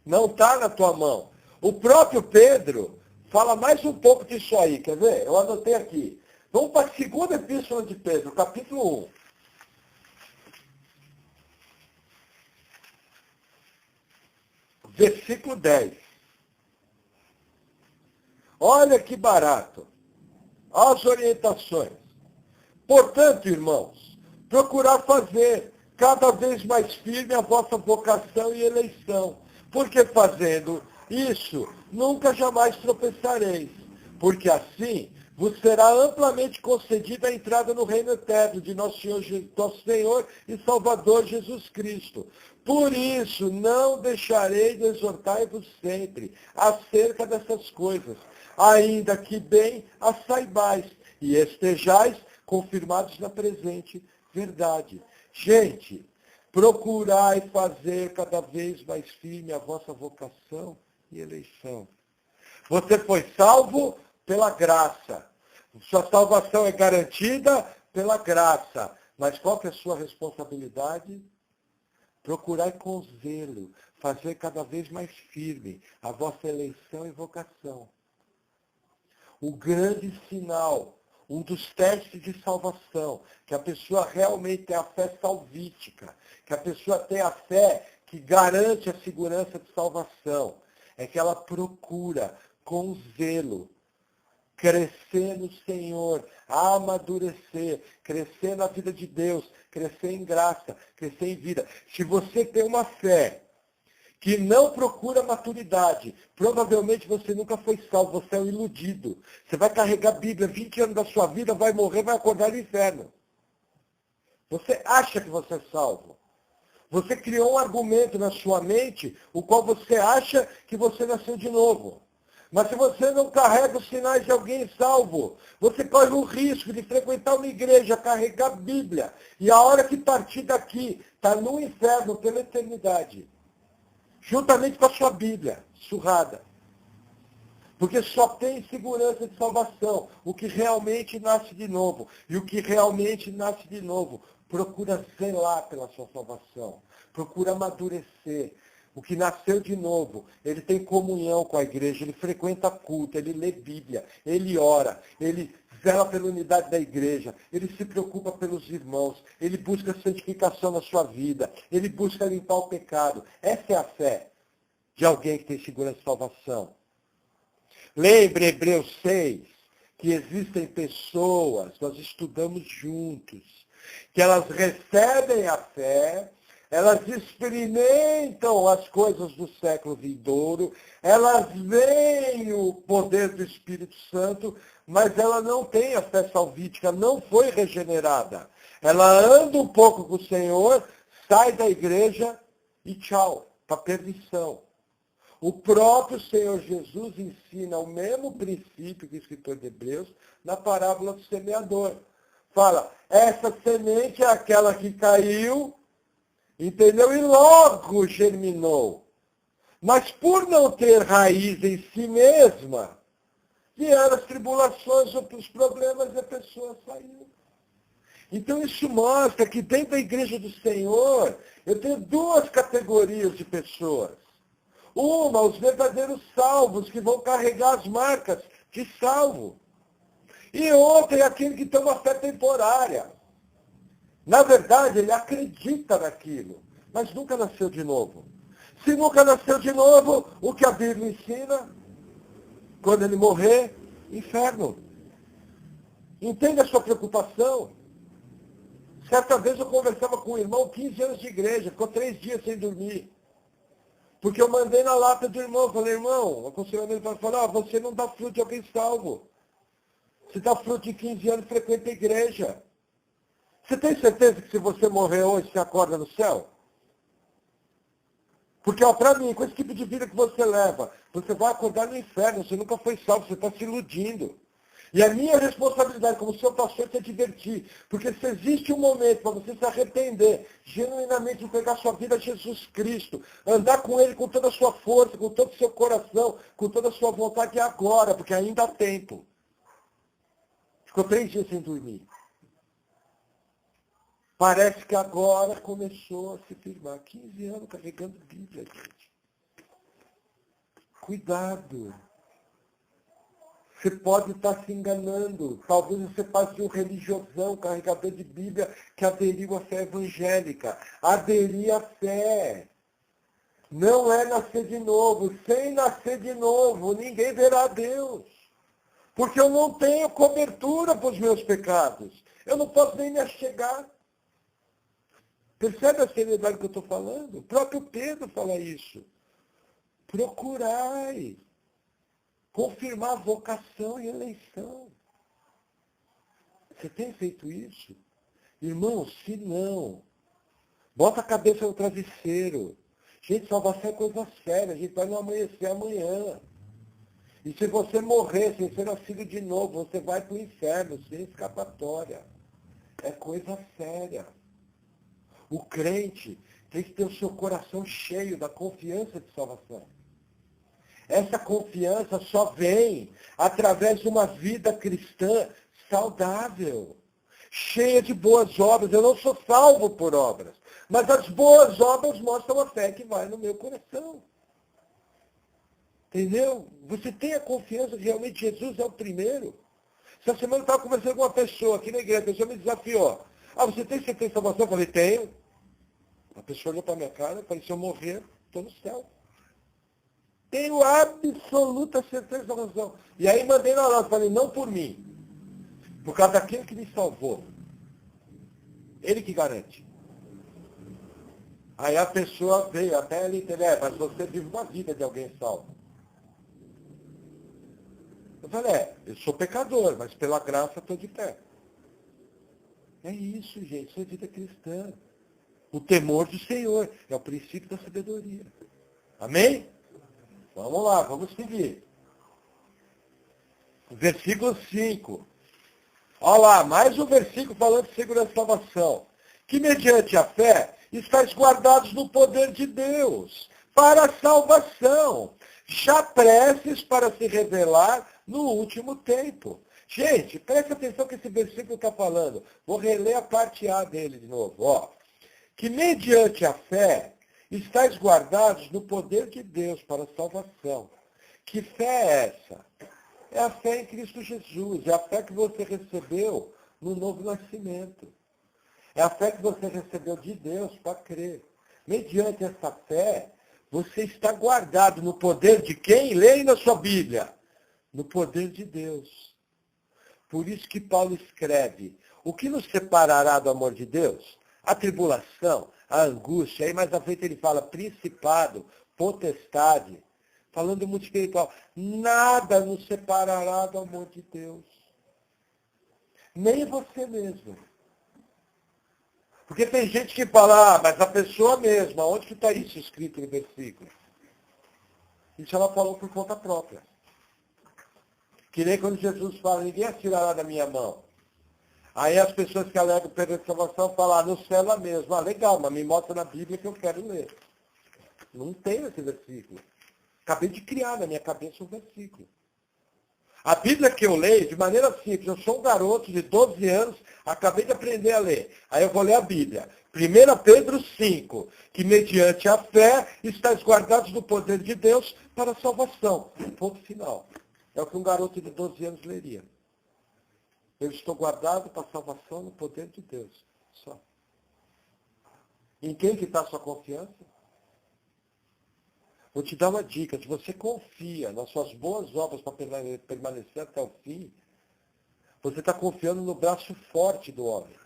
Não está na tua mão. O próprio Pedro fala mais um pouco disso aí. Quer ver? Eu anotei aqui. Vamos para a segunda epístola de Pedro, capítulo 1. Versículo 10. Olha que barato. As orientações. Portanto, irmãos, procurar fazer cada vez mais firme a vossa vocação e eleição, porque fazendo isso, nunca jamais tropeçareis, porque assim vos será amplamente concedida a entrada no reino eterno de nosso Senhor e Salvador Jesus Cristo. Por isso, não deixarei de exortar-vos sempre acerca dessas coisas, ainda que bem as saibais e estejais confirmados na presente verdade. Gente, procurai fazer cada vez mais firme a vossa vocação e eleição. Você foi salvo pela graça. Sua salvação é garantida pela graça. Mas qual que é a sua responsabilidade? Procurai com zelo fazer cada vez mais firme a vossa eleição e vocação. O grande sinal, um dos testes de salvação, que a pessoa realmente tem a fé salvífica, que a pessoa tem a fé que garante a segurança de salvação, é que ela procura com zelo crescer no Senhor, amadurecer, crescer na vida de Deus, crescer em graça, crescer em vida. Se você tem uma fé que não procura maturidade, provavelmente você nunca foi salvo, você é um iludido. Você vai carregar a Bíblia 20 anos da sua vida, vai morrer, vai acordar no inferno. Você acha que você é salvo. Você criou um argumento na sua mente, o qual você acha que você nasceu de novo. Mas se você não carrega os sinais de alguém salvo, você corre o risco de frequentar uma igreja, carregar a Bíblia, e a hora que partir daqui, está no inferno pela eternidade. Juntamente com a sua Bíblia, surrada. Porque só tem segurança de salvação o que realmente nasce de novo. E o que realmente nasce de novo procura zelar pela sua salvação. Procura amadurecer. O que nasceu de novo, ele tem comunhão com a igreja, ele frequenta culto, ele lê Bíblia, ele ora, ele zela pela unidade da igreja, ele se preocupa pelos irmãos, ele busca santificação na sua vida, ele busca limpar o pecado. Essa é a fé de alguém que tem segurança de salvação. Lembre Hebreus 6, que existem pessoas, nós estudamos juntos, que elas recebem a fé, elas experimentam as coisas do século vindouro, elas veem o poder do Espírito Santo, mas ela não tem a fé salvífica, não foi regenerada. Ela anda um pouco com o Senhor, sai da igreja e tchau, para perdição. O próprio Senhor Jesus ensina o mesmo princípio que o escritor de Hebreus na parábola do semeador. Fala, essa semente é aquela que caiu, entendeu? E logo germinou. Mas por não ter raiz em si mesma, vieram as tribulações, os problemas e a pessoa saiu. Então isso mostra que dentro da igreja do Senhor, eu tenho duas categorias de pessoas. Uma, os verdadeiros salvos, que vão carregar as marcas de salvo. E outra é aquele que tem uma fé temporária. Na verdade, ele acredita naquilo, mas nunca nasceu de novo. Se nunca nasceu de novo, o que a Bíblia ensina? Quando ele morrer, inferno. Entende a sua preocupação? Certa vez eu conversava com um irmão, 15 anos de igreja, ficou 3 dias sem dormir. Porque eu mandei na lata do irmão, falei, irmão, aconselhamento para falar, você não dá fruto de alguém salvo. Você dá fruto de 15 anos, frequenta a igreja. Você tem certeza que se você morrer hoje, você acorda no céu? Porque, para mim, com esse tipo de vida que você leva, você vai acordar no inferno, você nunca foi salvo, você está se iludindo. E a minha responsabilidade como seu pastor é te advertir. Porque se existe um momento para você se arrepender, genuinamente entregar sua vida a Jesus Cristo, andar com Ele com toda a sua força, com todo o seu coração, com toda a sua vontade, é agora, porque ainda há tempo. Ficou 3 dias sem dormir. Parece que agora começou a se firmar. 15 anos carregando Bíblia, gente. Cuidado. Você pode estar se enganando. Talvez você passe um religiosão, carregador de Bíblia, que aderiu à fé evangélica. Aderir à fé. Não é nascer de novo. Sem nascer de novo, ninguém verá Deus. Porque eu não tenho cobertura para os meus pecados. Eu não posso nem me achegar. Percebe a seriedade que eu estou falando? O próprio Pedro fala isso. Procurai confirmar a vocação e eleição. Você tem feito isso? Irmão, se não, bota a cabeça no travesseiro. Gente, salvação é coisa séria. A gente vai não amanhecer amanhã. E se você morrer sem ser nascido de novo, você vai para o inferno, sem escapatória. É coisa séria. O crente tem que ter o seu coração cheio da confiança de salvação. Essa confiança só vem através de uma vida cristã saudável, cheia de boas obras. Eu não sou salvo por obras, mas as boas obras mostram a fé que vai no meu coração. Entendeu? Você tem a confiança que realmente Jesus é o primeiro. Essa semana eu estava conversando com uma pessoa aqui na igreja, a pessoa me desafiou. Você tem certeza de salvação? Eu falei, tenho. A pessoa olhou para a minha cara e falou, se eu morrer, estou no céu. Tenho absoluta certeza de salvação. E aí mandei na hora, falei, não por mim, por causa daquele que me salvou. Ele que garante. Aí a pessoa veio, até ele entendeu, mas você vive uma vida de alguém salvo. Eu falei, eu sou pecador, mas pela graça estou de pé. É isso, gente, isso é vida cristã. O temor do Senhor é o princípio da sabedoria. Amém? Vamos lá, vamos seguir. Versículo 5. Olha lá, mais um versículo falando de segurança e salvação. Que mediante a fé estáis guardados no poder de Deus, para a salvação, já prestes para se revelar no último tempo. Gente, preste atenção que esse versículo está falando. Vou reler a parte A dele de novo. Ó. Que mediante a fé estáis guardados no poder de Deus para a salvação. Que fé é essa? É a fé em Cristo Jesus. É a fé que você recebeu no novo nascimento. É a fé que você recebeu de Deus para crer. Mediante essa fé, você está guardado no poder de quem? Leia na sua Bíblia. No poder de Deus. Por isso que Paulo escreve, o que nos separará do amor de Deus? A tribulação, a angústia. Aí mais à frente ele fala principado, potestade. Falando muito espiritual. Nada nos separará do amor de Deus. Nem você mesmo. Porque tem gente que fala, mas a pessoa mesma, onde que está isso escrito no versículo? Isso ela falou por conta própria. Que nem quando Jesus fala, ninguém atirará da minha mão. Aí as pessoas que alegam perdão de salvação falam, no céu ela mesma. Ah, legal, mas me mostra na Bíblia que eu quero ler. Não tem esse versículo. Acabei de criar na minha cabeça um versículo. A Bíblia que eu leio, de maneira simples, eu sou um garoto de 12 anos, acabei de aprender a ler. Aí eu vou ler a Bíblia. 1 Pedro 5, que mediante a fé estáis guardados do poder de Deus para a salvação. Ponto final. É o que um garoto de 12 anos leria. Eu estou guardado para a salvação no poder de Deus. Só. Em quem que está a sua confiança? Vou te dar uma dica. Se você confia nas suas boas obras para permanecer até o fim, você está confiando no braço forte do homem.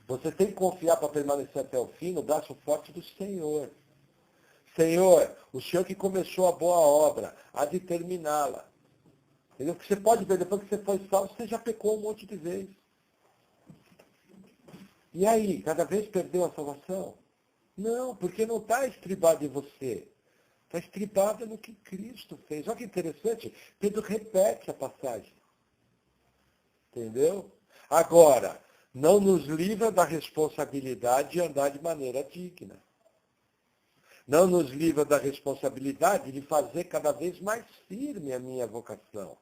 Você tem que confiar para permanecer até o fim no braço forte do Senhor. Senhor, o Senhor que começou a boa obra, há de terminá-la. Entendeu? Porque você pode ver, depois que você foi salvo, você já pecou um monte de vezes. E aí, cada vez perdeu a salvação? Não, porque não está estribado em você. Está estribado no que Cristo fez. Olha que interessante. Pedro repete a passagem. Entendeu? Agora, não nos livra da responsabilidade de andar de maneira digna. Não nos livra da responsabilidade de fazer cada vez mais firme a minha vocação.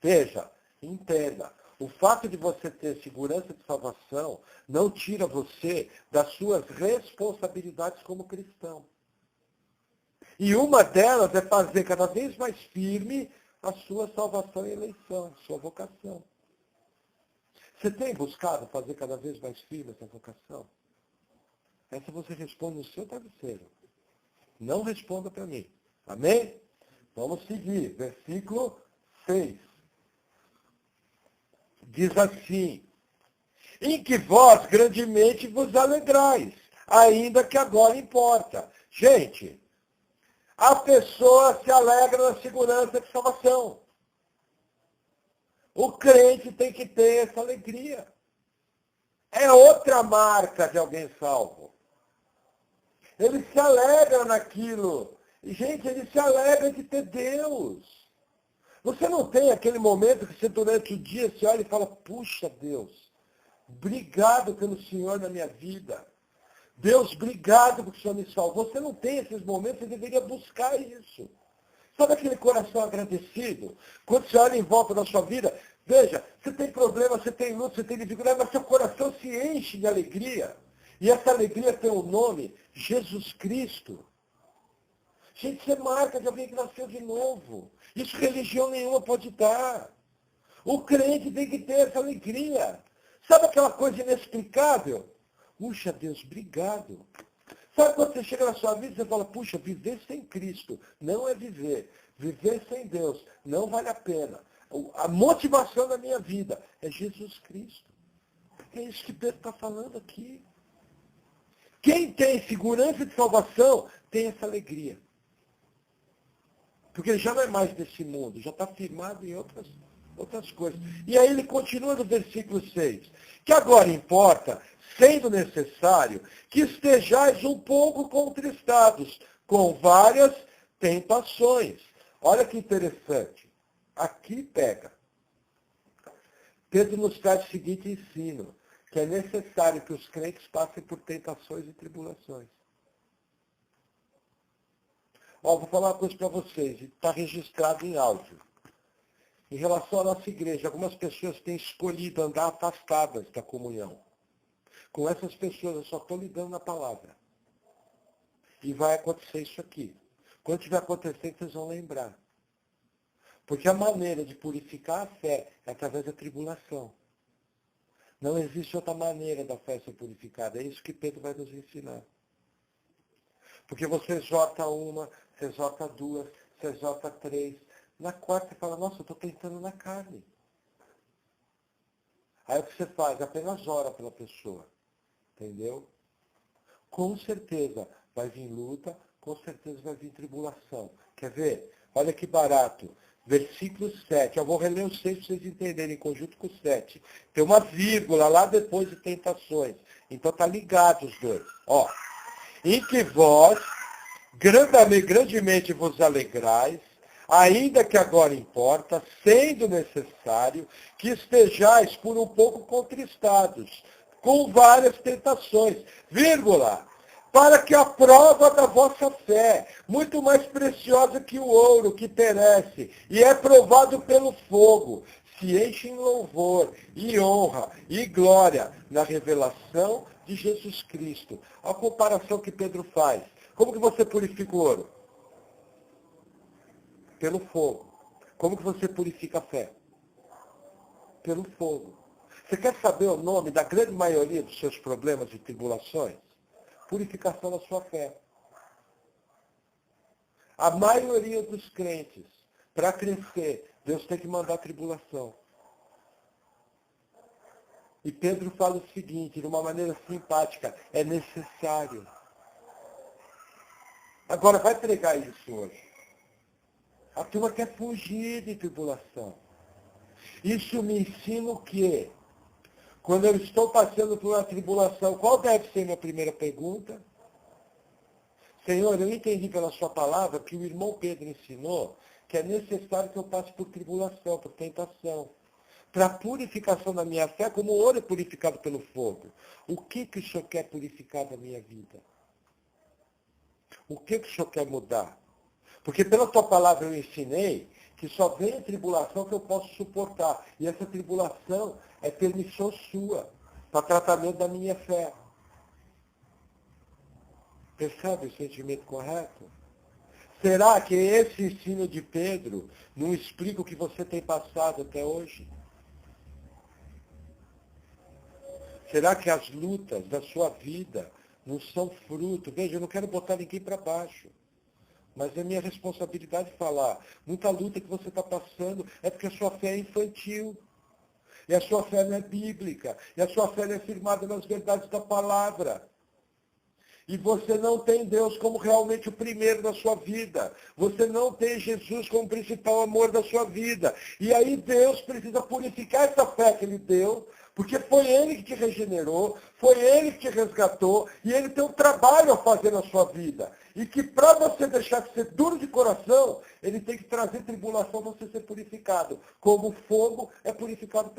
Veja, entenda. O fato de você ter segurança de salvação não tira você das suas responsabilidades como cristão. E uma delas é fazer cada vez mais firme a sua salvação e eleição, a sua vocação. Você tem buscado fazer cada vez mais firme essa vocação? Essa você responde no seu travesseiro. Não responda para mim. Amém? Vamos seguir. Versículo 6. Diz assim, em que vós grandemente vos alegrais, ainda que agora importa. Gente, a pessoa se alegra na segurança de salvação. O crente tem que ter essa alegria. É outra marca de alguém salvo. Ele se alegra naquilo. E, gente, ele se alegra de ter Deus. Você não tem aquele momento que você durante o dia se olha e fala, puxa Deus, obrigado pelo Senhor na minha vida. Deus, obrigado porque o Senhor me salvou. Você não tem esses momentos, você deveria buscar isso. Sabe aquele coração agradecido? Quando você olha em volta da sua vida, veja, você tem problema, você tem luta, você tem dificuldade, mas seu coração se enche de alegria. E essa alegria tem o nome Jesus Cristo. Gente, isso é marca de alguém que nasceu de novo. Isso religião nenhuma pode dar. O crente tem que ter essa alegria. Sabe aquela coisa inexplicável? Puxa, Deus, obrigado. Sabe quando você chega na sua vida e você fala, puxa, viver sem Cristo não é viver. Viver sem Deus não vale a pena. A motivação da minha vida é Jesus Cristo. É isso que Pedro está falando aqui. Quem tem segurança de salvação tem essa alegria. Porque ele já não é mais desse mundo, já está firmado em outras coisas. E aí ele continua no versículo 6. Que agora importa, sendo necessário, que estejais um pouco contristados, com várias tentações. Olha que interessante. Aqui pega. Pedro nos traz o seguinte ensino, que é necessário que os crentes passem por tentações e tribulações. Ó, vou falar uma coisa para vocês, está registrado em áudio. Em relação à nossa igreja, algumas pessoas têm escolhido andar afastadas da comunhão. Com essas pessoas, eu só estou lidando na palavra. E vai acontecer isso aqui. Quando estiver acontecendo, vocês vão lembrar. Porque a maneira de purificar a fé é através da tribulação. Não existe outra maneira da fé ser purificada. É isso que Pedro vai nos ensinar. Porque você exorta uma, você exorta duas, você exorta três. Na quarta você fala, nossa, eu estou tentando na carne. Aí o que você faz? Apenas ora pela pessoa. Entendeu? Com certeza vai vir luta, com certeza vai vir tribulação. Quer ver? Olha que barato. Versículo 7. Eu vou reler o 6 para vocês entenderem, em conjunto com o 7. Tem uma vírgula lá depois de tentações. Então tá ligado os dois. Ó. Em que vós grandemente vos alegrais, ainda que agora importa, sendo necessário que estejais por um pouco contristados, com várias tentações, vírgula, para que a prova da vossa fé, muito mais preciosa que o ouro que perece, e é provado pelo fogo, se enche em louvor, e honra, e glória, na revelação de Jesus Cristo. A comparação que Pedro faz. Como que você purifica o ouro? Pelo fogo. Como que você purifica a fé? Pelo fogo. Você quer saber o nome da grande maioria dos seus problemas e tribulações? Purificação da sua fé. A maioria dos crentes, para crescer, Deus tem que mandar tribulação. E Pedro fala o seguinte, de uma maneira simpática, é necessário. Agora, vai pregar isso hoje. A turma quer fugir de tribulação. Isso me ensina o quê? Quando eu estou passando por uma tribulação, qual deve ser minha primeira pergunta? Senhor, eu entendi pela sua palavra que o irmão Pedro ensinou que é necessário que eu passe por tribulação, por tentação. Para a purificação da minha fé, como o ouro é purificado pelo fogo. O que o Senhor quer purificar da minha vida? O que o Senhor quer mudar? Porque pela tua palavra eu ensinei que só vem a tribulação que eu posso suportar. E essa tribulação é permissão sua, para tratamento da minha fé. Percebe o sentimento correto? Será que esse ensino de Pedro não explica o que você tem passado até hoje? Será que as lutas da sua vida não são fruto? Veja, eu não quero botar ninguém para baixo. Mas é minha responsabilidade falar. Muita luta que você está passando é porque a sua fé é infantil. E a sua fé não é bíblica. E a sua fé não é firmada nas verdades da palavra. E você não tem Deus como realmente o primeiro da sua vida. Você não tem Jesus como principal amor da sua vida. E aí Deus precisa purificar essa fé que Ele deu, porque foi Ele que te regenerou, foi Ele que te resgatou, e Ele tem um trabalho a fazer na sua vida. E que para você deixar de ser duro de coração, Ele tem que trazer tribulação para você ser purificado. Como o fogo é purificado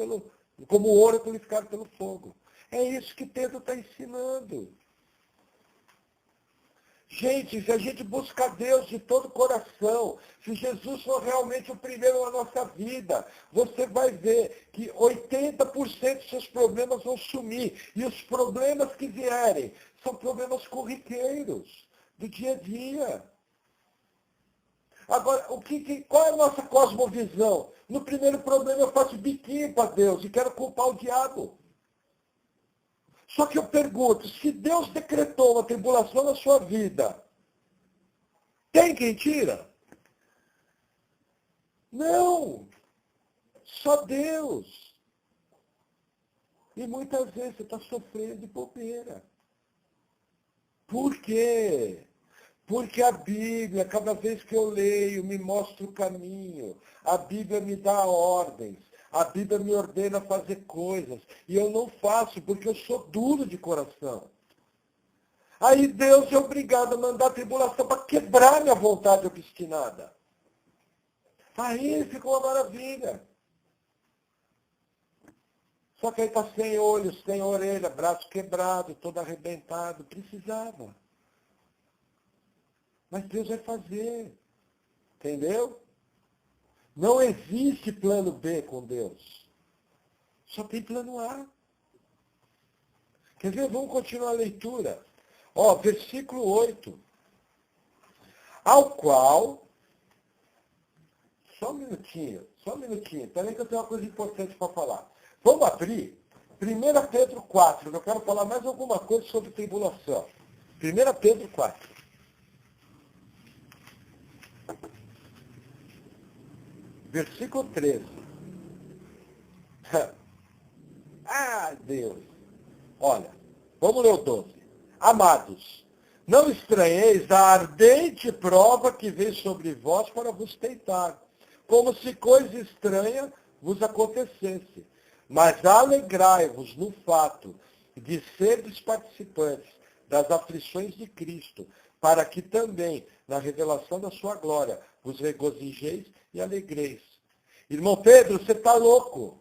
como o ouro é purificado pelo fogo. É isso que Pedro está ensinando. Gente, se a gente busca Deus de todo o coração, se Jesus for realmente o primeiro na nossa vida, você vai ver que 80% dos seus problemas vão sumir. E os problemas que vierem são problemas corriqueiros, do dia a dia. Agora, qual é a nossa cosmovisão? No primeiro problema eu faço biquinho para Deus e quero culpar o diabo. Só que eu pergunto, se Deus decretou uma tribulação na sua vida, tem quem tira? Não. Só Deus. E muitas vezes você está sofrendo de bobeira. Por quê? Porque a Bíblia, cada vez que eu leio, me mostra o caminho. A Bíblia me dá ordens. A Bíblia me ordena a fazer coisas. E eu não faço porque eu sou duro de coração. Aí Deus é obrigado a mandar tribulação para quebrar minha vontade obstinada. Aí fica uma maravilha. Só que aí está sem olhos, sem orelha, braço quebrado, todo arrebentado. Precisava. Mas Deus vai fazer. Entendeu? Não existe plano B com Deus. Só tem plano A. Quer ver? Vamos continuar a leitura. Ó, versículo 8. Ao qual... Só um minutinho. Peraí que eu tenho uma coisa importante para falar. Vamos abrir 1 Pedro 4. Eu quero falar mais alguma coisa sobre tribulação. 1 Pedro 4. Versículo 13. Ah, Deus. Olha, vamos ler o 12. Amados, não estranheis a ardente prova que vem sobre vós para vos tentar, como se coisa estranha vos acontecesse. Mas alegrai-vos no fato de seres participantes das aflições de Cristo, para que também, na revelação da sua glória, vos regozijeis e alegreis. Irmão Pedro, você está louco.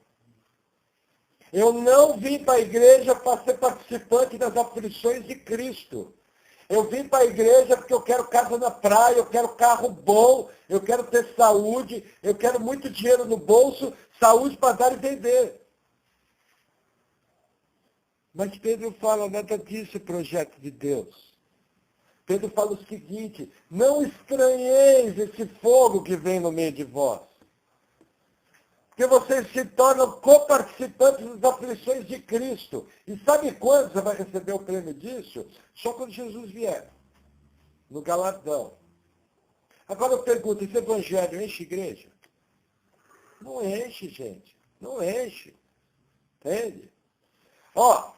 Eu não vim para a igreja para ser participante das aflições de Cristo. Eu vim para a igreja porque eu quero casa na praia, eu quero carro bom, eu quero ter saúde, eu quero muito dinheiro no bolso, saúde para dar e vender. Mas Pedro fala, nada disso, projeto de Deus. Pedro fala o seguinte, não estranheis esse fogo que vem no meio de vós. Porque vocês se tornam coparticipantes das aflições de Cristo. E sabe quando você vai receber o prêmio disso? Só quando Jesus vier. No galardão. Agora eu pergunto, esse evangelho enche igreja? Não enche, gente. Não enche. Entende? Ó,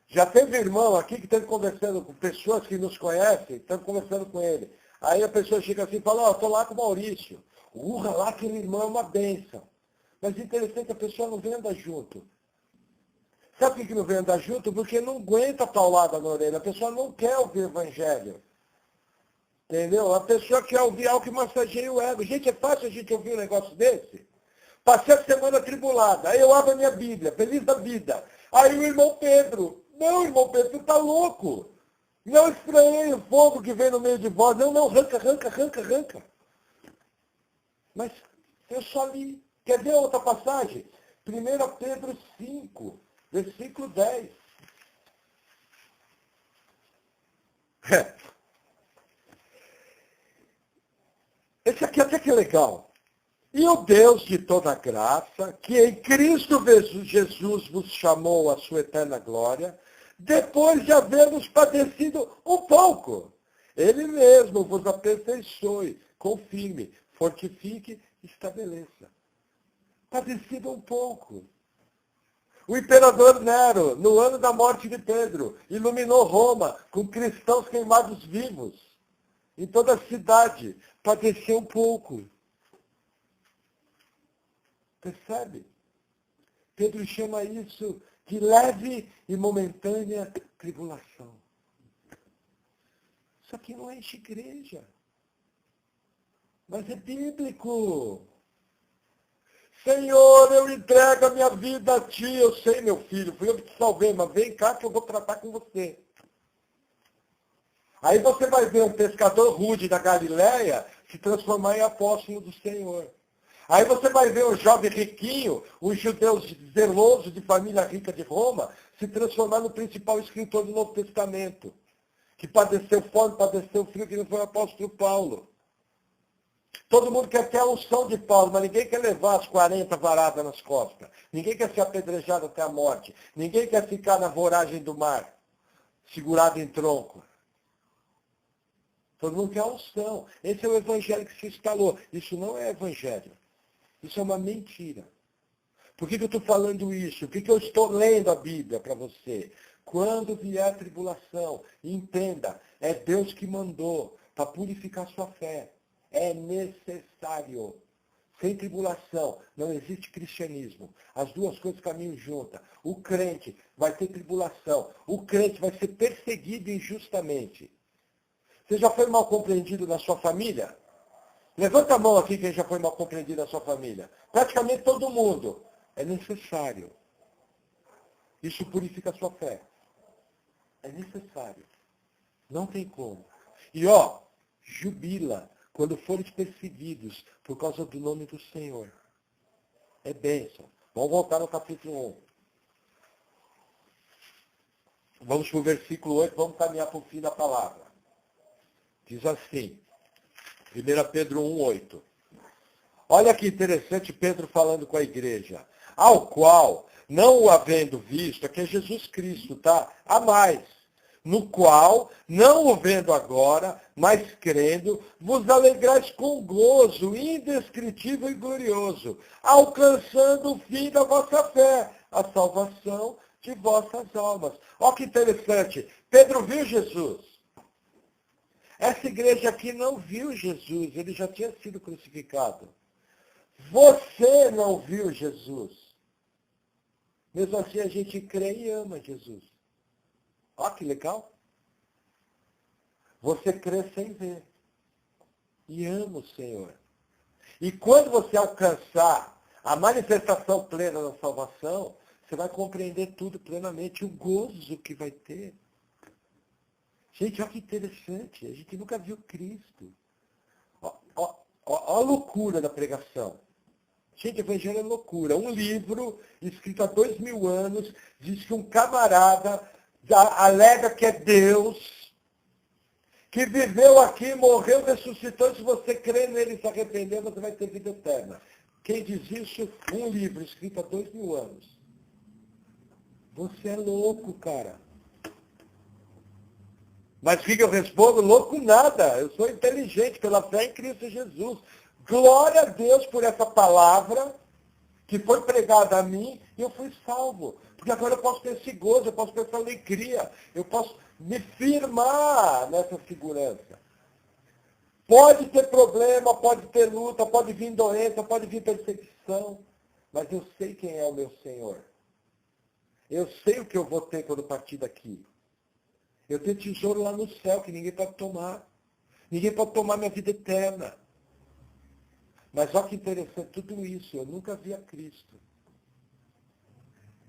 já teve irmão aqui que esteve conversando com pessoas que nos conhecem, estamos conversando com ele. Aí a pessoa chega assim e fala, ó, estou lá com o Maurício. Urra lá, aquele irmão é uma bênção. Mas interessante, a pessoa não vem andar junto. Sabe por que não vem andar junto? Porque não aguenta paulada na orelha. A pessoa não quer ouvir o evangelho. Entendeu? A pessoa quer ouvir algo que massageie o ego. Gente, é fácil a gente ouvir um negócio desse? Passei a semana atribulada. Aí eu abro a minha Bíblia, feliz da vida. Aí o irmão Pedro. Não, irmão Pedro, você está louco. Não estranhei o fogo que vem no meio de vós. Não, arranca. Mas eu só li. Quer ver outra passagem? 1 Pedro 5, versículo 10. Esse aqui até que é legal. E o Deus de toda graça, que em Cristo Jesus vos chamou à sua eterna glória, depois de havermos padecido um pouco, Ele mesmo vos aperfeiçoe, confirme, fortifique e estabeleça. Padecido um pouco. O imperador Nero, no ano da morte de Pedro, iluminou Roma com cristãos queimados vivos. Em toda a cidade, padeceu um pouco. Percebe? Pedro chama isso de leve e momentânea tribulação. Isso aqui não enche igreja. Mas é bíblico. Senhor, eu entrego a minha vida a ti. Eu sei, meu filho, fui eu que te salvei, mas vem cá que eu vou tratar com você. Aí você vai ver um pescador rude da Galileia se transformar em apóstolo do Senhor. Aí você vai ver um jovem riquinho, um judeu zeloso de família rica de Roma, se transformar no principal escritor do Novo Testamento. Que padeceu fome, padeceu frio, que não foi o apóstolo Paulo. Todo mundo quer ter a unção de Paulo, mas ninguém quer levar as 40 varadas nas costas. Ninguém quer ser apedrejado até a morte. Ninguém quer ficar na voragem do mar, segurado em tronco. Todo mundo quer a unção. Esse é o evangelho que se instalou. Isso não é evangelho. Isso é uma mentira. Por que eu estou falando isso? Por que eu estou lendo a Bíblia para você? Quando vier a tribulação, entenda, é Deus que mandou para purificar sua fé. É necessário. Sem tribulação não existe cristianismo. As duas coisas caminham juntas. O crente vai ter tribulação. O crente vai ser perseguido injustamente. Você já foi mal compreendido na sua família? Levanta a mão aqui quem já foi mal compreendido na sua família. Praticamente todo mundo. É necessário. Isso purifica a sua fé. É necessário. Não tem como. E jubila quando forem perseguidos por causa do nome do Senhor. É bênção. Vamos voltar no capítulo 1. Vamos para o versículo 8, vamos caminhar para o fim da palavra. Diz assim, 1 Pedro 1:8. Olha que interessante Pedro falando com a igreja. Ao qual, não o havendo visto, aqui é Jesus Cristo, tá? A mais. No qual, não o vendo agora, mas crendo, vos alegrais com gozo indescritível e glorioso, alcançando o fim da vossa fé, a salvação de vossas almas. Olha que interessante. Pedro viu Jesus. Essa igreja aqui não viu Jesus, ele já tinha sido crucificado. Você não viu Jesus. Mesmo assim a gente crê e ama Jesus. Olha que legal. Você crê sem ver. E ama o Senhor. E quando você alcançar a manifestação plena da salvação, você vai compreender tudo plenamente, o gozo que vai ter. Gente, olha que interessante. A gente nunca viu Cristo. Olha a loucura da pregação. Gente, Evangelho é loucura. Um livro escrito há 2000 anos diz que um camarada alega que é Deus, que viveu aqui, morreu, ressuscitou, e se você crer nele e se arrepender, você vai ter vida eterna. Quem diz isso? Um livro escrito há 2000 anos. Você é louco, cara. Mas o que eu respondo? Louco nada. Eu sou inteligente pela fé em Cristo Jesus. Glória a Deus por essa palavra que foi pregada a mim e eu fui salvo. Porque agora eu posso ter esse gozo, eu posso ter essa alegria, eu posso me firmar nessa segurança. Pode ter problema, pode ter luta, pode vir doença, pode vir perseguição, mas eu sei quem é o meu Senhor. Eu sei o que eu vou ter quando partir daqui. Eu tenho tesouro lá no céu que ninguém pode tomar. Ninguém pode tomar minha vida eterna. Mas olha que interessante, tudo isso, eu nunca vi a Cristo.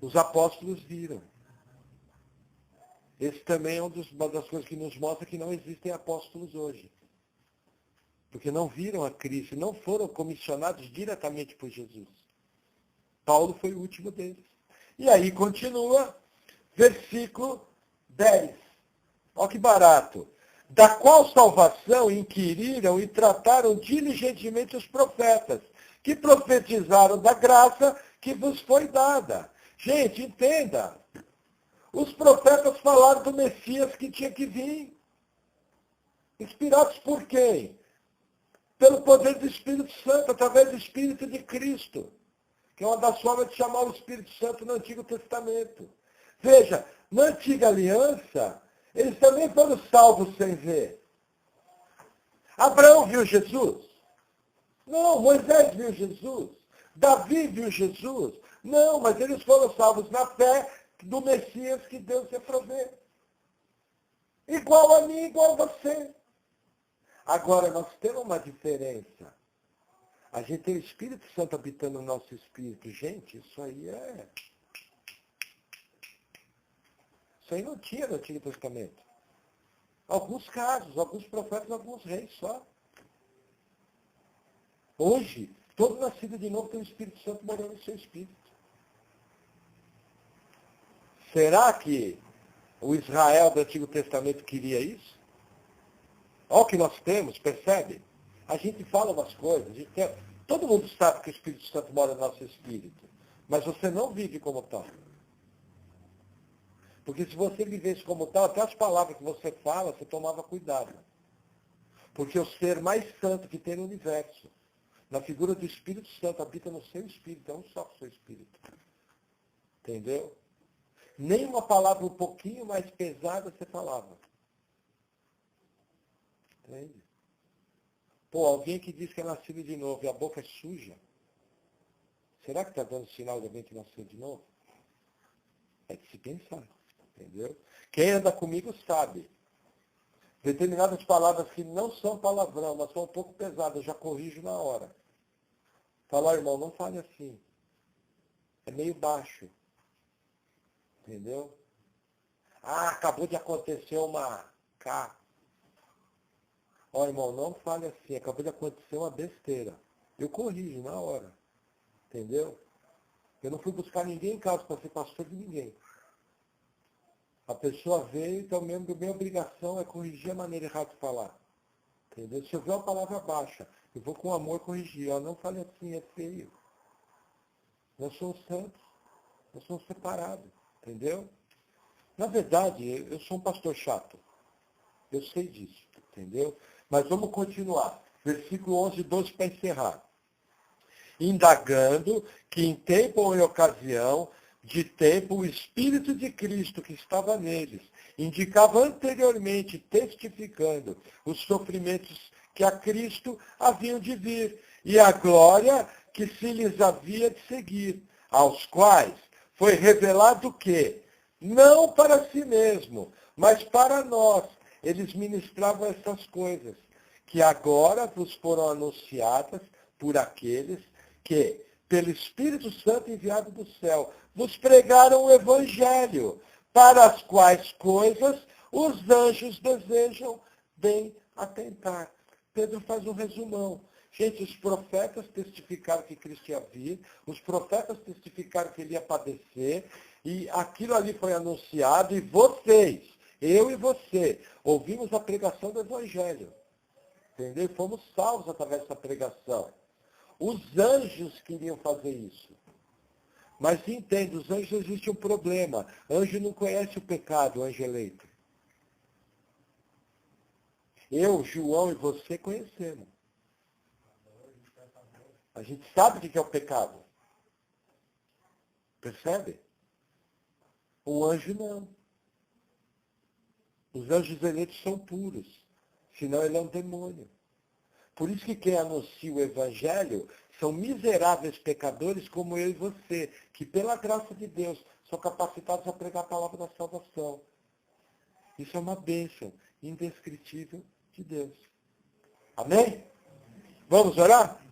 Os apóstolos viram. Esse também é uma das coisas que nos mostra que não existem apóstolos hoje. Porque não viram a Cristo, não foram comissionados diretamente por Jesus. Paulo foi o último deles. E aí continua, versículo 10. Olha que barato. Da qual salvação inquiriram e trataram diligentemente os profetas, que profetizaram da graça que vos foi dada. Gente, entenda. Os profetas falaram do Messias que tinha que vir. Inspirados por quem? Pelo poder do Espírito Santo, através do Espírito de Cristo, que é uma das formas de chamar o Espírito Santo no Antigo Testamento. Veja, na Antiga Aliança, eles também foram salvos sem ver. Abraão viu Jesus? Não. Moisés viu Jesus? Davi viu Jesus? Não, mas eles foram salvos na fé do Messias que Deus ia prover. Igual a mim, igual a você. Agora, nós temos uma diferença. A gente tem o Espírito Santo habitando no nosso espírito. Gente, isso aí não tinha no Antigo Testamento. Alguns casos, alguns profetas, alguns reis só. Hoje, todo nascido de novo tem o Espírito Santo morando no seu espírito. Será que o Israel do Antigo Testamento queria isso? Olha o que nós temos, percebe? A gente fala umas coisas, todo mundo sabe que o Espírito Santo mora no nosso espírito, mas você não vive como tal. Porque se você vivesse como tal, até as palavras que você fala, você tomava cuidado. Porque o ser mais santo que tem no universo, na figura do Espírito Santo, habita no seu espírito, é um só com o seu espírito. Entendeu? Nem uma palavra um pouquinho mais pesada você falava. Entende? Pô, alguém que diz que é nascido de novo e a boca é suja, será que está dando sinal de alguém que nasceu de novo? É de se pensar. Entendeu? Quem anda comigo sabe. Determinadas palavras que não são palavrão, mas são um pouco pesadas, eu já corrijo na hora. Fala, irmão, não fale assim. É meio baixo. Entendeu? Ah, acabou de acontecer uma K. Ó, irmão, não fale assim. Acabou de acontecer uma besteira. Eu corrijo na hora. Entendeu? Eu não fui buscar ninguém em casa para ser pastor de ninguém. A pessoa veio, então minha obrigação é corrigir a maneira errada de falar. Entendeu? Se eu ver uma palavra baixa, eu vou com amor corrigir. Eu não fale assim, é feio. Nós somos santos. Nós somos separados. Entendeu? Na verdade, eu sou um pastor chato. Eu sei disso. Entendeu? Mas vamos continuar. Versículo 11 e 12 para encerrar. Indagando que em tempo ou em ocasião de tempo, o Espírito de Cristo que estava neles indicava anteriormente, testificando os sofrimentos que a Cristo haviam de vir e a glória que se lhes havia de seguir, aos quais foi revelado que, não para si mesmo, mas para nós, eles ministravam essas coisas, que agora vos foram anunciadas por aqueles que, pelo Espírito Santo enviado do céu, vos pregaram o Evangelho, para as quais coisas os anjos desejam bem atentar. Pedro faz um resumão. Gente, os profetas testificaram que Cristo ia vir, os profetas testificaram que ele ia padecer, e aquilo ali foi anunciado, e vocês, eu e você, ouvimos a pregação do Evangelho. Entendeu? E fomos salvos através dessa pregação. Os anjos queriam fazer isso. Mas entenda, os anjos existe um problema. Anjo não conhece o pecado, o anjo eleito. Eu, João e você conhecemos. A gente sabe o que é o pecado. Percebe? O anjo não. Os anjos eleitos são puros. Senão ele é um demônio. Por isso que quem anuncia o Evangelho são miseráveis pecadores como eu e você, que pela graça de Deus são capacitados a pregar a palavra da salvação. Isso é uma bênção indescritível de Deus. Amém? Vamos orar?